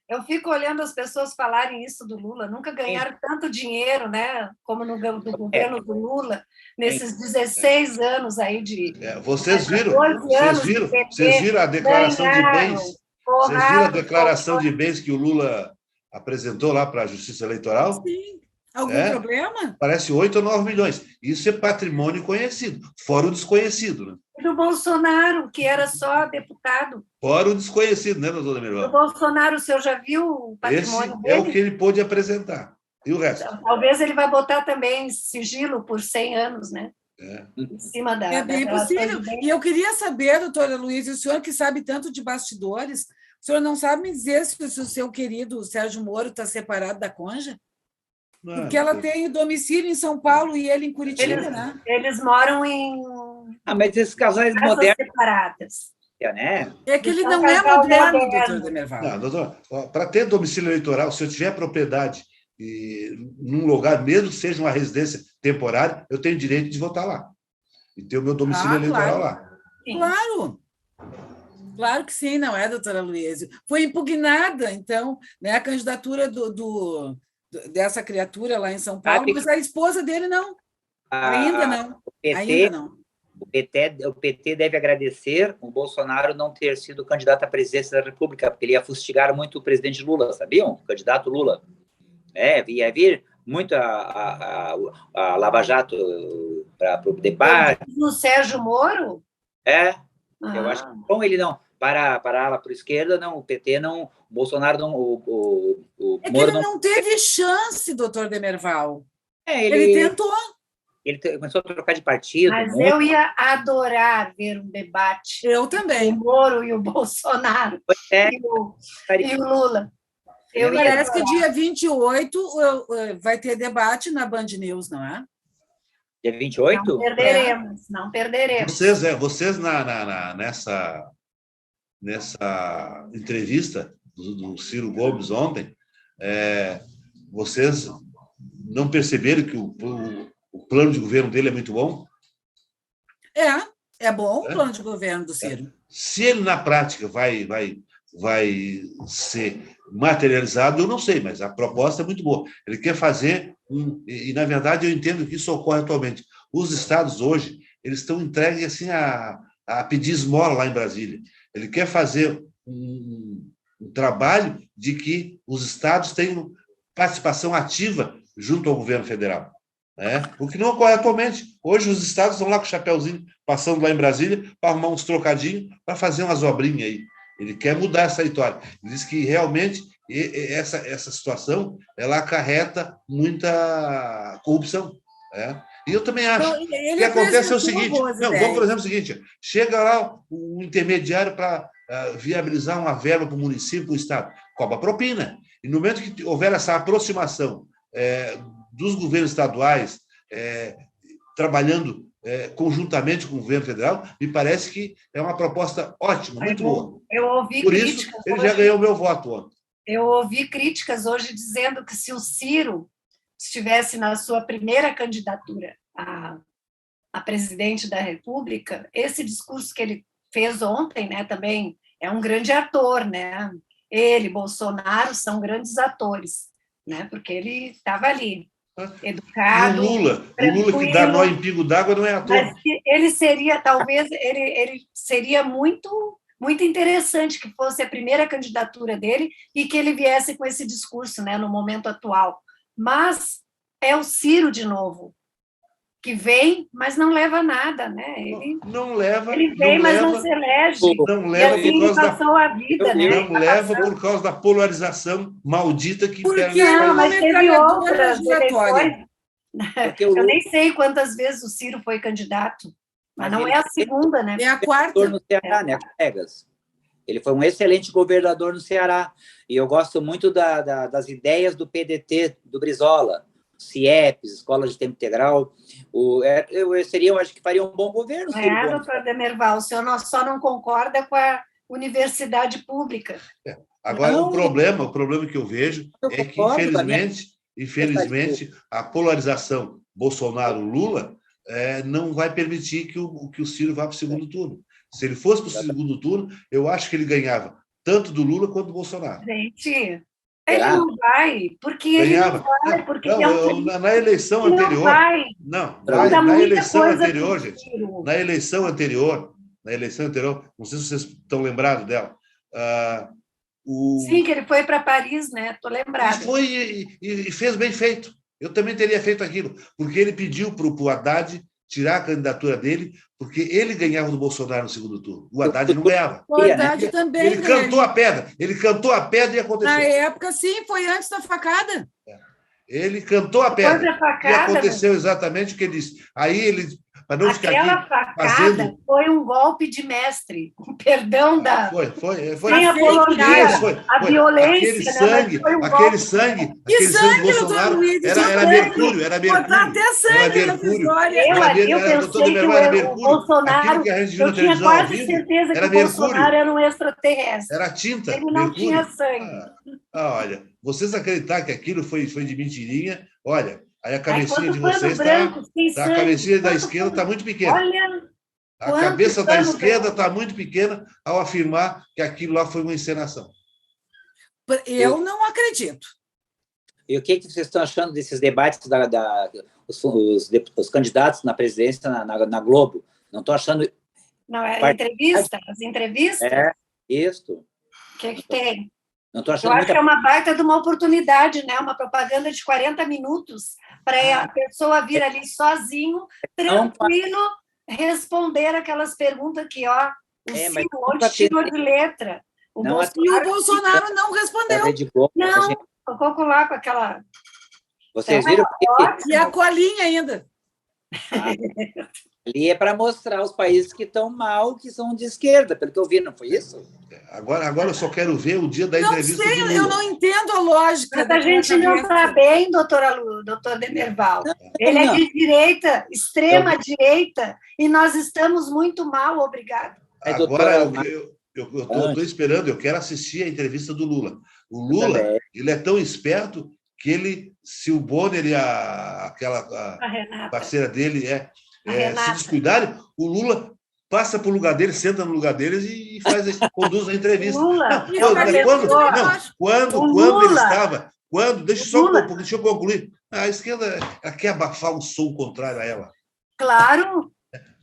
Eu fico olhando as pessoas falarem isso do Lula. Nunca ganharam tanto dinheiro, né? Como no governo do Lula, nesses 16 anos aí de. Vocês viram a declaração de bens? Vocês viram a declaração de bens que o Lula apresentou lá para a Justiça Eleitoral? Sim. Algum problema? Parece 8 ou 9 milhões. Isso é patrimônio conhecido, fora o desconhecido, né? Do Bolsonaro, que era só deputado. Fora o desconhecido, né, doutora Demerval? Do Bolsonaro, o senhor já viu o patrimônio dele? É o que ele pôde apresentar. E o resto? Talvez ele vai botar também sigilo por 100 anos, né? Em cima da. É bem possível. E eu queria saber, doutora Luísa, o senhor que sabe tanto de bastidores, o senhor não sabe me dizer se o seu querido Sérgio Moro está separado da cônjuge? Porque ela tem domicílio em São Paulo e ele em Curitiba, né? Eles moram em. Mas esses casais modernos. Separadas. Né? É que ele não é moderno, doutor Demerval. Não, doutor, para ter domicílio eleitoral, se eu tiver propriedade num lugar, mesmo que seja uma residência temporária, eu tenho direito de votar lá. E ter o meu domicílio eleitoral lá. Claro! Claro que sim, não é, doutora Luísa? Foi impugnada, então, né, a candidatura dessa criatura lá em São Paulo, mas a esposa dele não. Ainda não. Ainda não. O PT deve agradecer o Bolsonaro não ter sido candidato à presidência da República, porque ele ia fustigar muito o presidente Lula, sabiam? O candidato Lula. Ia vir muito a Lava Jato para o debate. No Sérgio Moro? Eu acho que bom ele não. Para a ala para a esquerda, não, o PT não, o Bolsonaro não, o que ele não teve chance, doutor Demerval. Ele tentou. Ele começou a trocar de partido. Mas eu ia adorar ver um debate. Eu também. O Moro e o Bolsonaro. E o Lula. Parece que dia 28 vai ter debate na Band News, não é? Dia 28? Não perderemos. Vocês nessa entrevista do Ciro Gomes ontem, vocês não perceberam que o plano de governo dele é muito bom? É bom o plano de governo do Ciro. Se ele, na prática, vai ser materializado, eu não sei, mas a proposta é muito boa. Ele quer fazer, e na verdade eu entendo que isso ocorre atualmente. Os estados hoje, eles estão entregues assim, a pedir esmola lá em Brasília. Ele quer fazer um trabalho de que os estados tenham participação ativa junto ao governo federal. O que não ocorre atualmente. Hoje os estados estão lá com o chapéuzinho, passando lá em Brasília, para arrumar uns trocadinhos, para fazer umas obrinhas aí. Ele quer mudar essa história. Ele diz que realmente essa situação ela acarreta muita corrupção. E eu também acho. O que acontece é o seguinte: vamos, por exemplo, o seguinte: chega lá o intermediário para viabilizar uma verba para o município, para o Estado, cobra propina. E no momento que houver essa aproximação dos governos estaduais trabalhando conjuntamente com o governo federal, me parece que é uma proposta ótima, muito boa. Eu ouvi Por isso, ele já ganhou o meu voto ontem. Eu ouvi críticas hoje dizendo que se o Ciro estivesse na sua primeira candidatura a presidente da República, esse discurso que ele fez ontem, né, também é um grande ator, né? Ele, Bolsonaro, são grandes atores, né? Porque ele estava ali, educado. E o Lula que dá nó em pingo d'água não é ator. Mas ele seria, talvez, ele seria muito interessante que fosse a primeira candidatura dele e que ele viesse com esse discurso, né, no momento atual. Mas é o Ciro de novo. que vem, mas não leva nada, né? Ele Não leva, vem, não mas não leva, se elege. não E leva assim por ele causa da passou a vida, né? não leva por causa da polarização maldita que impera Porque nesse ele é Não, uma país. mas teve metralhadora outras giratória. eleições. Porque o Eu Lula nem sei quantas vezes o Ciro foi candidato, mas não ele é a foi segunda, né? É a governador quarta. no Ceará, né, colegas? Ele foi um excelente governador no Ceará. E eu gosto muito das ideias do PDT, do Brizola, CIEPs, Escola de Tempo Integral. Eu acho que faria um bom governo, Ciro É, Gomes. doutor Demerval, o senhor só não concorda com a universidade pública. Agora, Não, o problema que eu vejo eu é que, concordo com a minha infelizmente, a polarização Bolsonaro-Lula não vai permitir que o Ciro vá para o segundo turno. Se ele fosse para o segundo turno, eu acho que ele ganhava tanto do Lula quanto do Bolsonaro. Gente, ele Será? não vai, porque ele não Ganhava. vai, porque Na eleição ele não anterior. vai. Não, Falta na muita eleição coisa anterior, pro gente. Ciro. Na eleição anterior, não sei se vocês estão lembrados dela. Sim, que ele foi para Paris, né? Estou Ele lembrada. foi e fez bem feito. Eu também teria feito aquilo, porque ele pediu para o Haddad tirar a candidatura dele, porque ele ganhava do Bolsonaro no segundo turno. O Haddad não ganhava. O Haddad também Ele cantou ganharia. a pedra. Ele cantou a pedra e aconteceu. Na época, sim, foi antes da facada. Ele cantou a Depois pedra. da facada, E aconteceu exatamente o que ele disse. Aí ele, para não ficar aquela aqui facada fazendo... foi um golpe de mestre, com perdão da... Foi. Sem apologia, Isso, foi. a violência, Aquele né? sangue, Mas foi um aquele golpe. sangue, Que aquele sangue do sangue, doutor Bolsonaro Luiz? era mercúrio, era Botar mercúrio. até Era sangue nessa mercúrio. história. Eu Doutor pensei que Demerval, era o mercúrio. Bolsonaro... Aquilo que a gente viu Eu na tinha televisão ao quase vivo certeza que era o Bolsonaro mercúrio. era um extraterrestre. Era tinta, Ele não mercúrio. tinha sangue. Olha, vocês acreditar que aquilo foi de mentirinha, olha, aí a Aí, cabecinha quanto de pano vocês branco, sem a sangue, cabecinha da quanto esquerda está pano- muito pequena. Olha, A quanto cabeça da pano esquerda branco. está muito pequena ao afirmar que aquilo lá foi uma encenação. Eu não acredito. E o que vocês estão achando desses debates os candidatos na presidência na Globo? Não estou achando... Não, é entrevista? As entrevistas? É, isso. O que tem? Não estou Eu achando acho muita... que é uma baita de uma oportunidade, né? Uma propaganda de 40 minutos para a pessoa vir ali sozinho, tranquilo, responder aquelas perguntas que, ó, o mas Ciro nunca onde tirou teve. de letra. O Não, E o Bolsonaro não da respondeu. Rede Globo, Não, gente, ficou lá com aquela... vocês viram que E a colinha ainda. ali é para mostrar os países que estão mal, que são de esquerda, pelo que eu vi, não foi isso? Agora eu só quero ver o dia da Não entrevista sei, do Lula. eu não entendo a lógica. Mas a daquela gente não cabeça. está bem, doutor Demerval. Ele é não. de direita, extrema direita, e nós estamos muito mal, obrigado. É, Agora doutora, eu estou esperando, eu quero assistir a entrevista do Lula. O Lula, também. ele é tão esperto que ele, se o Bonner e aquela A Renata. parceira dele A se Renata. descuidarem, o Lula passa para o lugar dele, senta no lugar deles e conduz a entrevista. Lula, Quando ele estava... Deixa eu concluir. A esquerda ela quer abafar um som contrário a ela. Claro.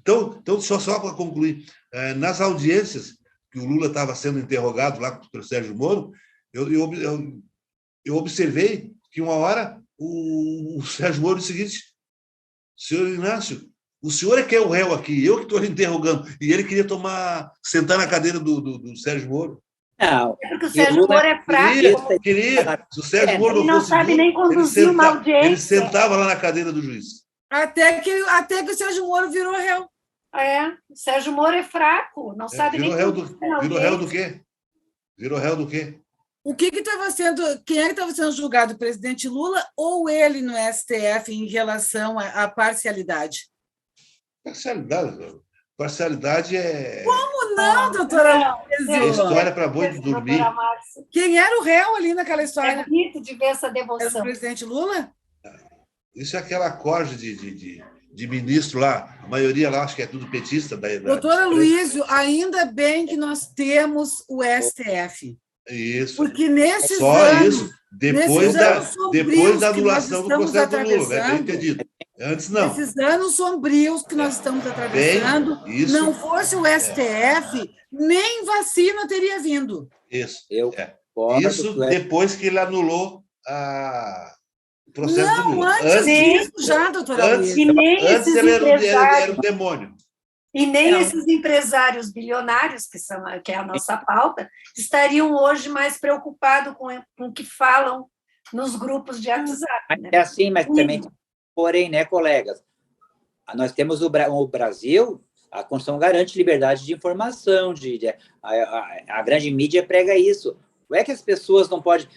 Então só para concluir, nas audiências que o Lula estava sendo interrogado lá pelo Sérgio Moro, eu observei que uma hora o Sérgio Moro disse o seguinte: senhor Inácio, o senhor é que é o réu aqui, eu que estou lhe interrogando. E ele queria sentar na cadeira do Sérgio Moro. Não, Porque o Sérgio Moro é fraco. Queria. Se o Sérgio Moro Ele não fosse sabe duro, nem conduzir uma audiência. ele sentava lá na cadeira do juiz. Até que o Sérgio Moro virou réu. O Sérgio Moro é fraco, não sabe nem conduzir uma Virou réu do audiência. quê? Virou réu do quê? O que estava sendo... Quem é que estava sendo julgado? O presidente Lula ou ele no STF em relação à parcialidade? Parcialidade é... Como não, doutora? É história para boi de dormir. Quem era o réu ali naquela história? É bonito de ver essa Era o devoção. presidente Lula? Isso é aquela corja de ministro lá, a maioria lá acho que é tudo petista. Doutora Luísio, ainda bem que nós temos o STF. Isso. Porque nesses Só anos... isso, depois da anulação do processo do Lula, né? Bem entendido. Antes não. Esses anos sombrios que nós estamos atravessando, isso. não fosse o STF, nem vacina teria vindo. Isso. Eu Isso depois que ele anulou processo do Não, Lula. antes disso já, doutora antes, Luísa. E nem antes esses ele era o empresários, demônio. e nem Não. esses empresários bilionários, que é a nossa pauta, estariam hoje mais preocupados com o que falam nos grupos de WhatsApp. Mas Né? é assim, mas também, porém, né, colegas, nós temos o Brasil, a Constituição garante liberdade de informação, a grande mídia prega isso. Não é que as pessoas não podem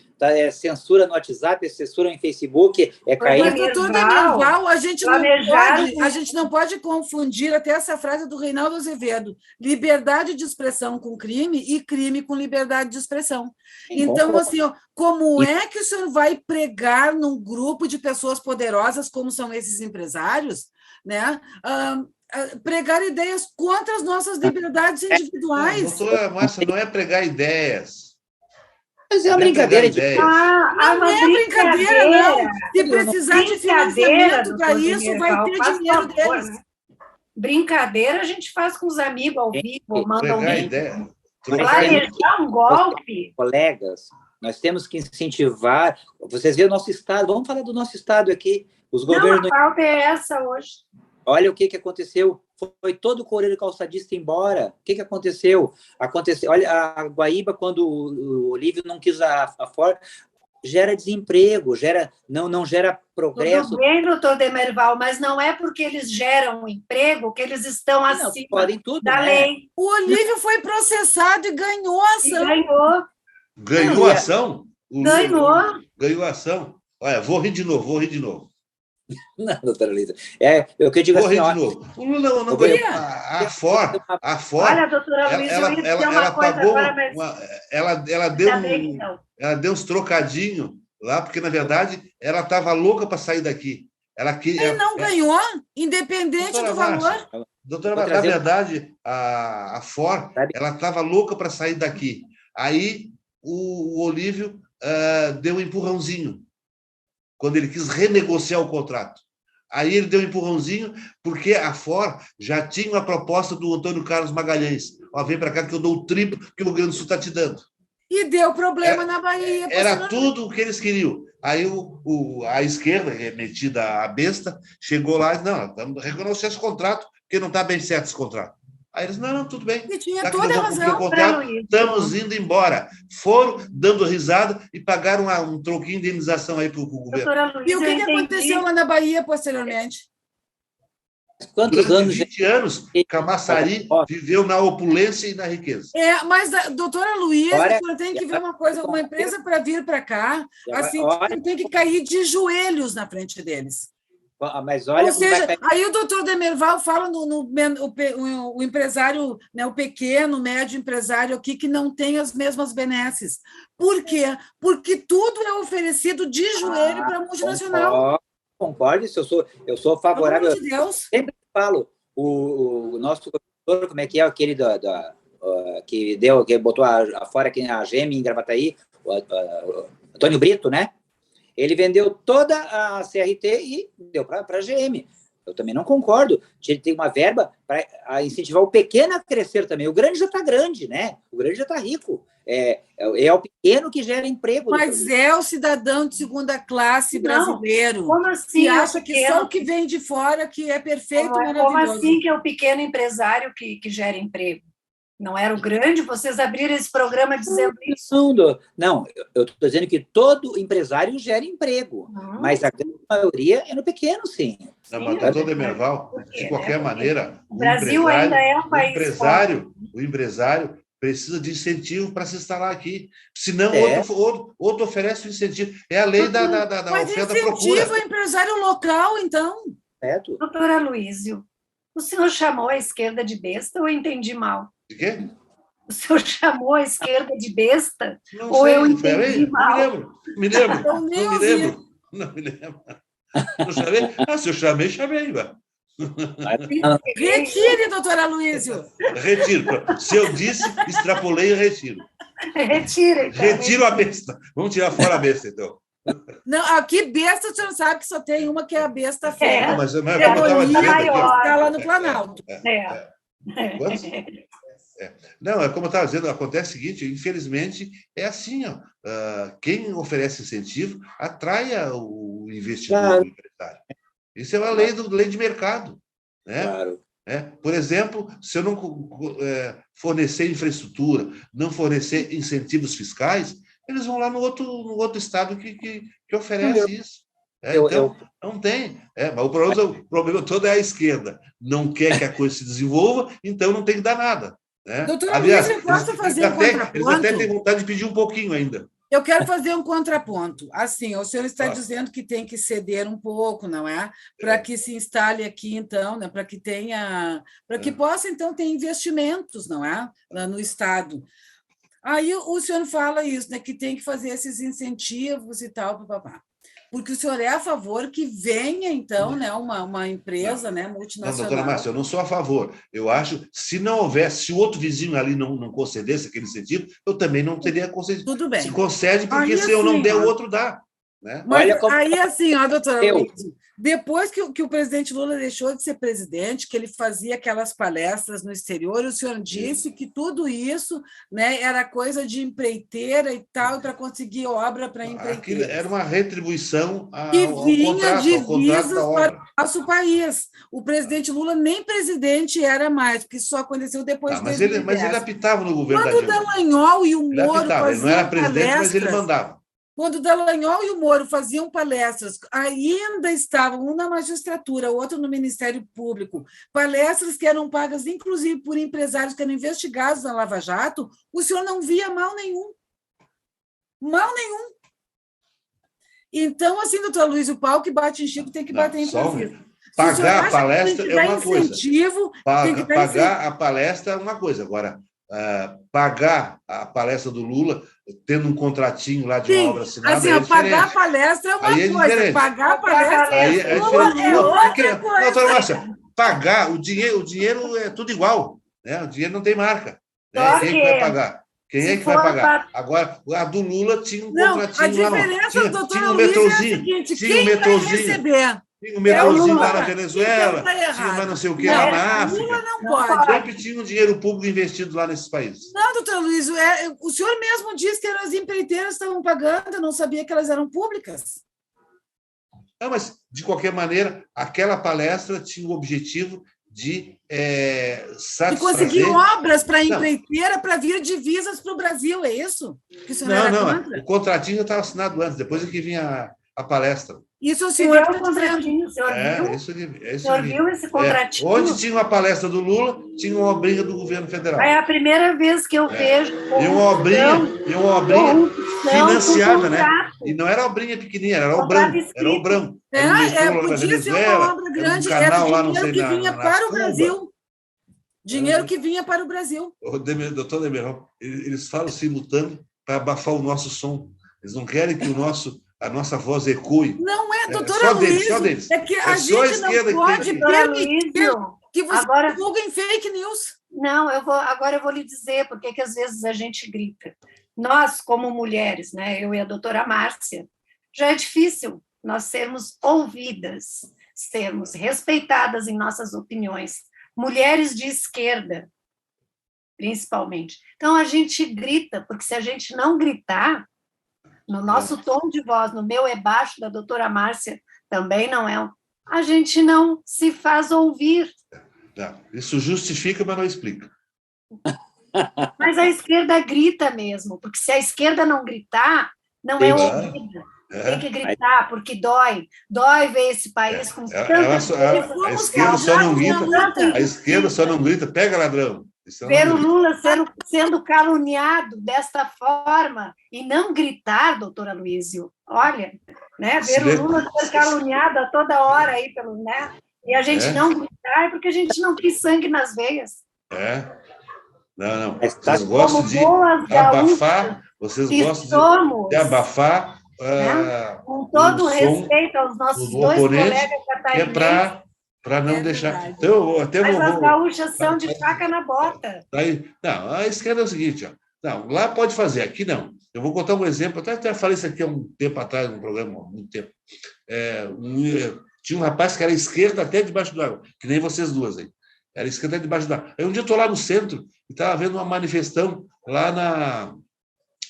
censura no WhatsApp, censura no Facebook, cair... Mas, doutor Demerval, a gente não pode confundir até essa frase do Reinaldo Azevedo, liberdade de expressão com crime e crime com liberdade de expressão. Então, assim, como é que o senhor vai pregar num grupo de pessoas poderosas, como são esses empresários, né? Pregar ideias contra as nossas liberdades individuais? Não, doutora Márcia, não é pregar ideias. Mas é uma brincadeira de... Não é brincadeira, não. Se precisar de financiamento para isso, vai ter dinheiro deles. Né? Brincadeira a gente faz com os amigos ao vivo, manda um ideia. Planejar um golpe. Colegas, nós temos que incentivar. Vocês veem o nosso Estado, vamos falar do nosso Estado aqui. Os governos... Não, a pauta é essa hoje. Olha o que aconteceu. Foi todo o coreiro calçadista embora. O que aconteceu? Olha, a Guaíba, quando o Olívio não quis a Ford, gera desemprego, não gera progresso. Tudo bem, doutor Demerval, mas não é porque eles geram emprego que eles estão acima da lei. O Olívio foi processado e ganhou a ação. Ganhou a ação? Ganhou a ação. Olha, vou rir de novo. Não, doutora Luísa. O que eu digo assim... O Lula não ganhou. A Ford... Olha, doutora Luísa, ela pagou... Ela deu uns trocadinhos lá, porque, na verdade, ela estava louca para sair daqui. E não ganhou, independente do valor. Doutora Márcia, na verdade, a Ford, ela estava louca para sair daqui. Aí, o Olívio deu um empurrãozinho, quando ele quis renegociar o contrato. Aí ele deu um empurrãozinho, porque a Ford já tinha uma proposta do Antônio Carlos Magalhães. Vem para cá que eu dou o triplo que o Rio Grande do Sul está te dando. E deu problema na Bahia. Era tudo o que eles queriam. Aí a esquerda, metida a besta, chegou lá e disse, não, vamos renegociar esse contrato, porque não está bem certo esse contrato. Aí eles, não, tudo bem. E tinha toda a razão. Estamos indo embora. Foram dando risada e pagaram um troquinho de indenização aí para o governo. E o que aconteceu lá na Bahia posteriormente? Quantos anos? 20 anos, Camaçari viveu na opulência e na riqueza. Mas, doutora Luísa, a senhora tem que ver uma coisa, uma empresa para vir para cá, assim, tem que cair de joelhos na frente deles. Mas olha, ou seja, aí o doutor Demerval fala o empresário, né, o pequeno, médio empresário aqui, que não tem as mesmas benesses. Por quê? Porque tudo é oferecido de joelho para a multinacional. Concordo, eu sou favorável. Pelo amor de Deus. Eu sempre falo, o nosso doutor, como é aquele que botou fora aqui na GM em Gravataí, o Antônio Brito, né? Ele vendeu toda a CRT e deu para a GM. Eu também não concordo. Ele tem uma verba para incentivar o pequeno a crescer também. O grande já está grande, né? O grande já está rico. É o pequeno que gera emprego. Mas é o cidadão de segunda classe brasileiro. Como assim? Que acha que só o que vem de fora que é perfeito, maravilhoso. Como assim que é o pequeno empresário que gera emprego? Não era o grande? Vocês abriram esse programa dizendo isso? Não, eu estou dizendo que todo empresário gera emprego, mas a grande maioria é no pequeno, sim. Não, mas, doutor Demerval, de qualquer maneira, o Brasil ainda é um país o empresário precisa de incentivo para se instalar aqui. Senão, outro oferece o incentivo. É a lei da oferta e procura. Mas incentivo o empresário local, então. Certo. Doutora Luísio, o senhor chamou a esquerda de besta ou eu entendi mal? De quê? O senhor chamou a esquerda de besta? Ou eu entendi mal? Me lembro. Não me lembro. Não chamei? Se eu chamei. Retire, doutora Luísio. Retiro. Se eu disse, extrapolei e retiro. Retira. Então. Retiro a besta. Vamos tirar fora a besta, então. Não, aqui besta, o senhor sabe que só tem uma, que é a besta fera. Mas como eu estava dizendo, está lá no Planalto. Não, é como eu estava dizendo, acontece o seguinte, infelizmente, é assim, ó, quem oferece incentivo atrai o investidor, o empresário. Isso é uma lei de mercado, né? Claro. Por exemplo, se eu não fornecer infraestrutura, não fornecer incentivos fiscais, eles vão lá no outro estado que oferece isso. Então, não tem. Mas o problema todo é a esquerda. Não quer que a coisa se desenvolva, então não tem que dar nada. Né? Doutora Aliás, Luísa, eu posso fazer um eles contraponto? até têm vontade de pedir um pouquinho ainda. Eu quero fazer um contraponto. Assim, o senhor está dizendo que tem que ceder um pouco, não é? Para que se instale aqui, então, né? Para que possa, então, ter investimentos, não é? Lá no Estado. Aí o senhor fala isso, né? Que tem que fazer esses incentivos e tal, papapá. Porque o senhor é a favor que venha, então, né, uma empresa, né, multinacional. Não, doutora Márcia, eu não sou a favor. Eu acho, se não houvesse, se o outro vizinho ali não concedesse aquele incentivo, eu também não teria concedido. Tudo bem. Se concede, porque aí, se eu não der, o outro dá. Né? Mas aí, assim, ó, doutora Luísa, depois que o presidente Lula deixou de ser presidente, que ele fazia aquelas palestras no exterior, o senhor disse que tudo isso, né, era coisa de empreiteira e tal, para conseguir obra para empreiteira. Era uma retribuição ao contrato da obra. Para o nosso país. O presidente Lula nem presidente era mais, porque isso só aconteceu depois de 2010. Mas ele apitava no governo Quando da Dilma. Quando o Dallagnol e o Moro faziam ele não era presidente, mas ele mandava. Quando o Dallagnol e o Moro faziam palestras, ainda estavam um na magistratura, outro no Ministério Público, palestras que eram pagas, inclusive, por empresários que eram investigados na Lava Jato, o senhor não via mal nenhum. Mal nenhum. Então, assim, doutor Luiz, o pau que bate em Chico tem que bater em Francisco. Pagar a palestra é uma coisa. Pagar a palestra é uma coisa. Agora, pagar a palestra do Lula, tendo um contratinho lá de uma obra assinada, assim, pagar a palestra é uma coisa. Pagar a palestra é outra coisa. Doutora Márcia, pagar, o dinheiro é tudo igual. Né? O dinheiro não tem marca. Né? Quem é que vai pagar? Quem é que vai pagar? Agora, a do Lula tinha um contratinho lá. A diferença, doutora Luísa, é a seguinte, quem vai receber? Tinha um metrôzinho lá na Venezuela, tinha mais não sei o que lá na África. Lula não pode. Sempre tinha um dinheiro público investido lá nesses países. Não, doutor Luiz, o senhor mesmo disse que as empreiteiras estavam pagando, eu não sabia que elas eram públicas. Não, mas, de qualquer maneira, aquela palestra tinha o objetivo de satisfazer... De conseguir obras para a empreiteira para vir divisas para o Brasil, é isso? Que o senhor era contra? O contratinho já estava assinado antes, depois é que vinha a palestra. Isso o senhor está contratinho, o senhor viu? O senhor viu esse contratinho? Onde tinha uma palestra do Lula, tinha uma obrinha do governo federal. É a primeira vez que eu vejo. E uma obrinha financiada, né? E não era obrinha pequenininha, era o branco. Era o branco. Podia ser uma obra grande, era dinheiro que vinha para o Brasil. Dinheiro que vinha para o Brasil. Doutor Demerão, eles falam simultâneo para abafar o nosso som. Eles não querem que a nossa voz ecoe. Não é, doutora Luísa. Só deles. É que a gente não pode permitir que você divulguem fake news. Não, agora eu vou lhe dizer porque que às vezes a gente grita. Nós, como mulheres, né, eu e a doutora Márcia, já é difícil nós sermos ouvidas, sermos respeitadas em nossas opiniões. Mulheres de esquerda, principalmente. Então, a gente grita, porque se a gente não gritar, no nosso tom de voz, no meu é baixo, da doutora Márcia também não é, a gente não se faz ouvir. Isso justifica, mas não explica. Mas a esquerda grita mesmo, porque se a esquerda não gritar, não é ouvida. Tem que gritar, porque dói. Dói ver esse país com tanta... A esquerda só não grita. A esquerda só não grita, pega ladrão. Ver o Lula sendo caluniado desta forma e não gritar, doutora Luísio, olha, né? Ver o Lula ser caluniado a toda hora aí pelo, né? E a gente não gritar porque a gente não quis sangue nas veias. Não. Vocês gostam de abafar, com todo o respeito aos nossos dois colegas catarinenses. Para não deixar. Então, mas as gaúchas são de faca na bota. Não, a esquerda é o seguinte: não, lá pode fazer, aqui não. Eu vou contar um exemplo, até falei isso aqui há um tempo atrás, num programa, há muito tempo. Tinha um rapaz que era esquerda até debaixo do água, que nem vocês duas aí. Era esquerda debaixo da... Aí um dia eu estou lá no centro e estava vendo uma manifestação lá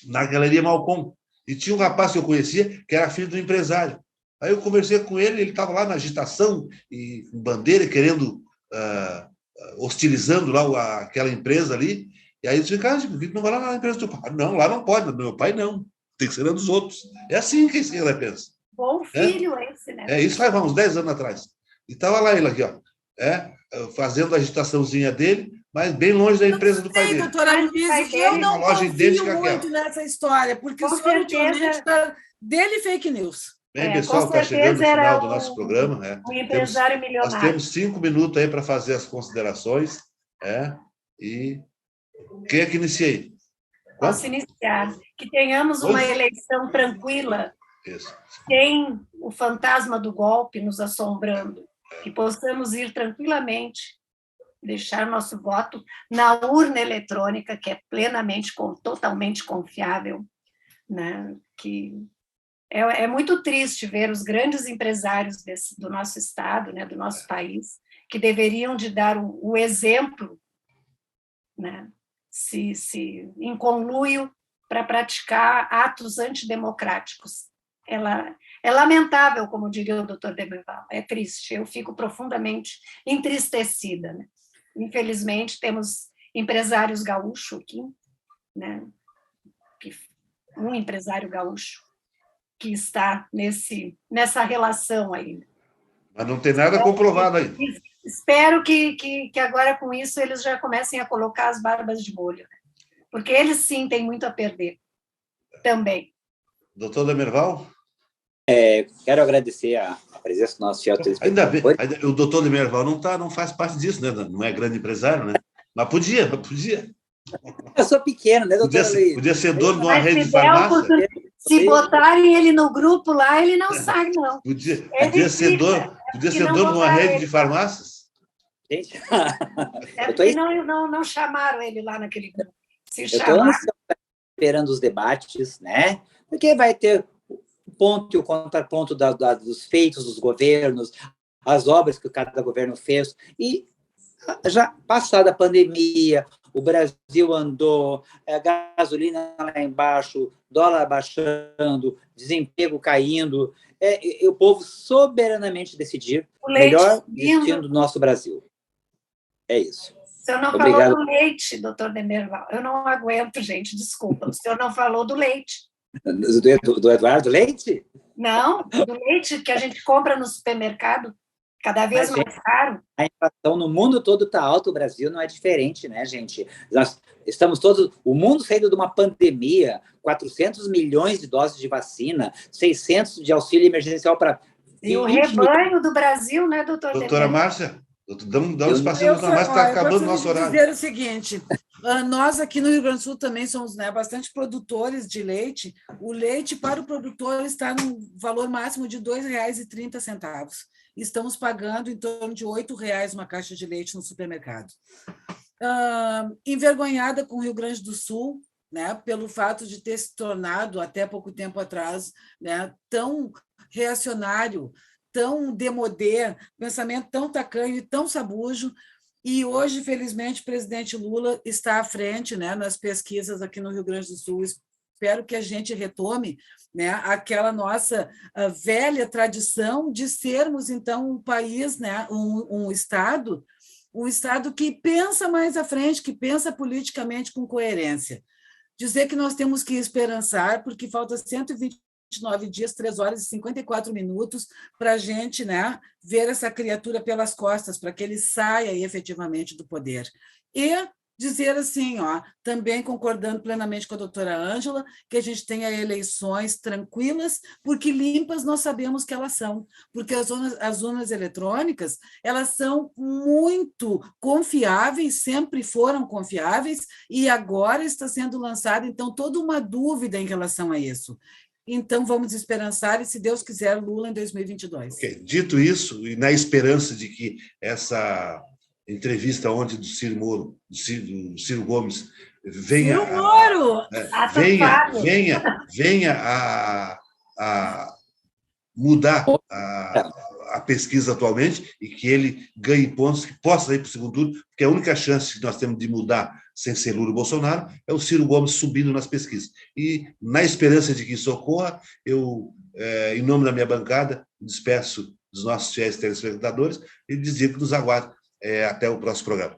na Galeria Malcom. E tinha um rapaz que eu conhecia, que era filho do empresário. Aí eu conversei com ele, ele estava lá na agitação, e com bandeira, querendo, hostilizando lá aquela empresa ali. E aí eu disse, cara, por que não vai lá na empresa do teu pai? Não, lá não pode, do meu pai não. Tem que ser dos outros. É assim que a esquerda pensa. Bom filho esse, né? Isso faz uns 10 anos atrás. E estava lá ele aqui, ó, fazendo a agitaçãozinha dele, mas bem longe da empresa do pai dele. Doutora Luísa, eu não confio muito nessa história, porque o senhor ultimamente está dele fake news. Bem, pessoal, está chegando no final do nosso programa. Um empresário milionário. Nós temos 5 minutos aí para fazer as considerações. E quem é que inicia aí? Posso iniciar. Que tenhamos uma eleição tranquila, isso, sem o fantasma do golpe nos assombrando, que possamos ir tranquilamente, deixar nosso voto na urna eletrônica, que é plenamente, totalmente confiável, né? Que é muito triste ver os grandes empresários do nosso estado, né, do nosso país, que deveriam de dar o exemplo, né, em conluio para praticar atos antidemocráticos. É lamentável, como diria o doutor Demerval, é triste, eu fico profundamente entristecida, né? Infelizmente, temos empresários gaúchos aqui, né? Um empresário gaúcho que está nessa relação aí. Mas não tem nada comprovado aí. Espero que agora, com isso, eles já comecem a colocar as barbas de molho, né? Porque eles, sim, têm muito a perder também. Doutor Demerval? Quero agradecer a presença do nosso fiel telespectador. Ainda bem, o doutor Demerval não faz parte disso, né? Não é grande empresário, né? Mas podia. Eu sou pequeno, né, doutora Luísa? Podia ser dono de uma rede de farmácia. Se botarem ele no grupo lá, ele não sai, não. Podia ser dono de uma rede de farmácias? Gente, porque não chamaram ele lá naquele grupo. Se eu chamaram... estou esperando os debates, né? Porque vai ter o ponto e o contraponto dos feitos dos governos, as obras que cada governo fez. E já passada a pandemia, o Brasil andou, a gasolina lá embaixo, dólar baixando, desemprego caindo, o povo soberanamente decidir o melhor destino do nosso Brasil. É isso. O senhor não falou do leite, doutor Demerval. Eu não aguento, gente, desculpa. O senhor não falou do leite. Do Eduardo Leite? Não, do leite que a gente compra no supermercado, cada vez mais caro. A inflação no mundo todo está alta, o Brasil não é diferente, né, gente? Nós estamos todos... O mundo saindo de uma pandemia, 400 milhões de doses de vacina, 600 de auxílio emergencial para... E o rebanho do Brasil, né, doutor? Doutora Márcia, dá um espacinho, doutora Márcia, está acabando o nosso horário. Eu dizer o seguinte, nós aqui no Rio Grande do Sul também somos, né, bastante produtores de leite. O leite para o produtor está no valor máximo de R$ 2,30. Estamos pagando em torno de R$ 8,00 uma caixa de leite no supermercado. Envergonhada com o Rio Grande do Sul, né, pelo fato de ter se tornado, até pouco tempo atrás, né, tão reacionário, tão demodé, pensamento tão tacanho e tão sabujo. E hoje, felizmente, o presidente Lula está à frente, né, nas pesquisas aqui no Rio Grande do Sul. Espero que a gente retome, né, aquela nossa velha tradição de sermos, então, um país, né, um estado que pensa mais à frente, que pensa politicamente com coerência. Dizer que nós temos que esperançar, porque falta 129 dias, 3 horas e 54 minutos para a gente, né, ver essa criatura pelas costas, para que ele saia efetivamente do poder. E dizer assim, também concordando plenamente com a doutora Ângela, que a gente tenha eleições tranquilas, porque limpas nós sabemos que elas são, porque as urnas eletrônicas, elas são muito confiáveis, sempre foram confiáveis, e agora está sendo lançada, então, toda uma dúvida em relação a isso. Então, vamos esperançar, e, se Deus quiser, Lula em 2022. Okay. Dito isso, e na esperança de que essa entrevista ontem do Ciro Moro, do Ciro Gomes, venha a mudar a pesquisa atualmente e que ele ganhe pontos, que possa ir para o segundo turno, porque a única chance que nós temos de mudar sem ser Lula e Bolsonaro é o Ciro Gomes subindo nas pesquisas. E, na esperança de que isso ocorra, eu, em nome da minha bancada, despeço dos nossos fiéis telespectadores e dizer que nos aguardem até o próximo programa.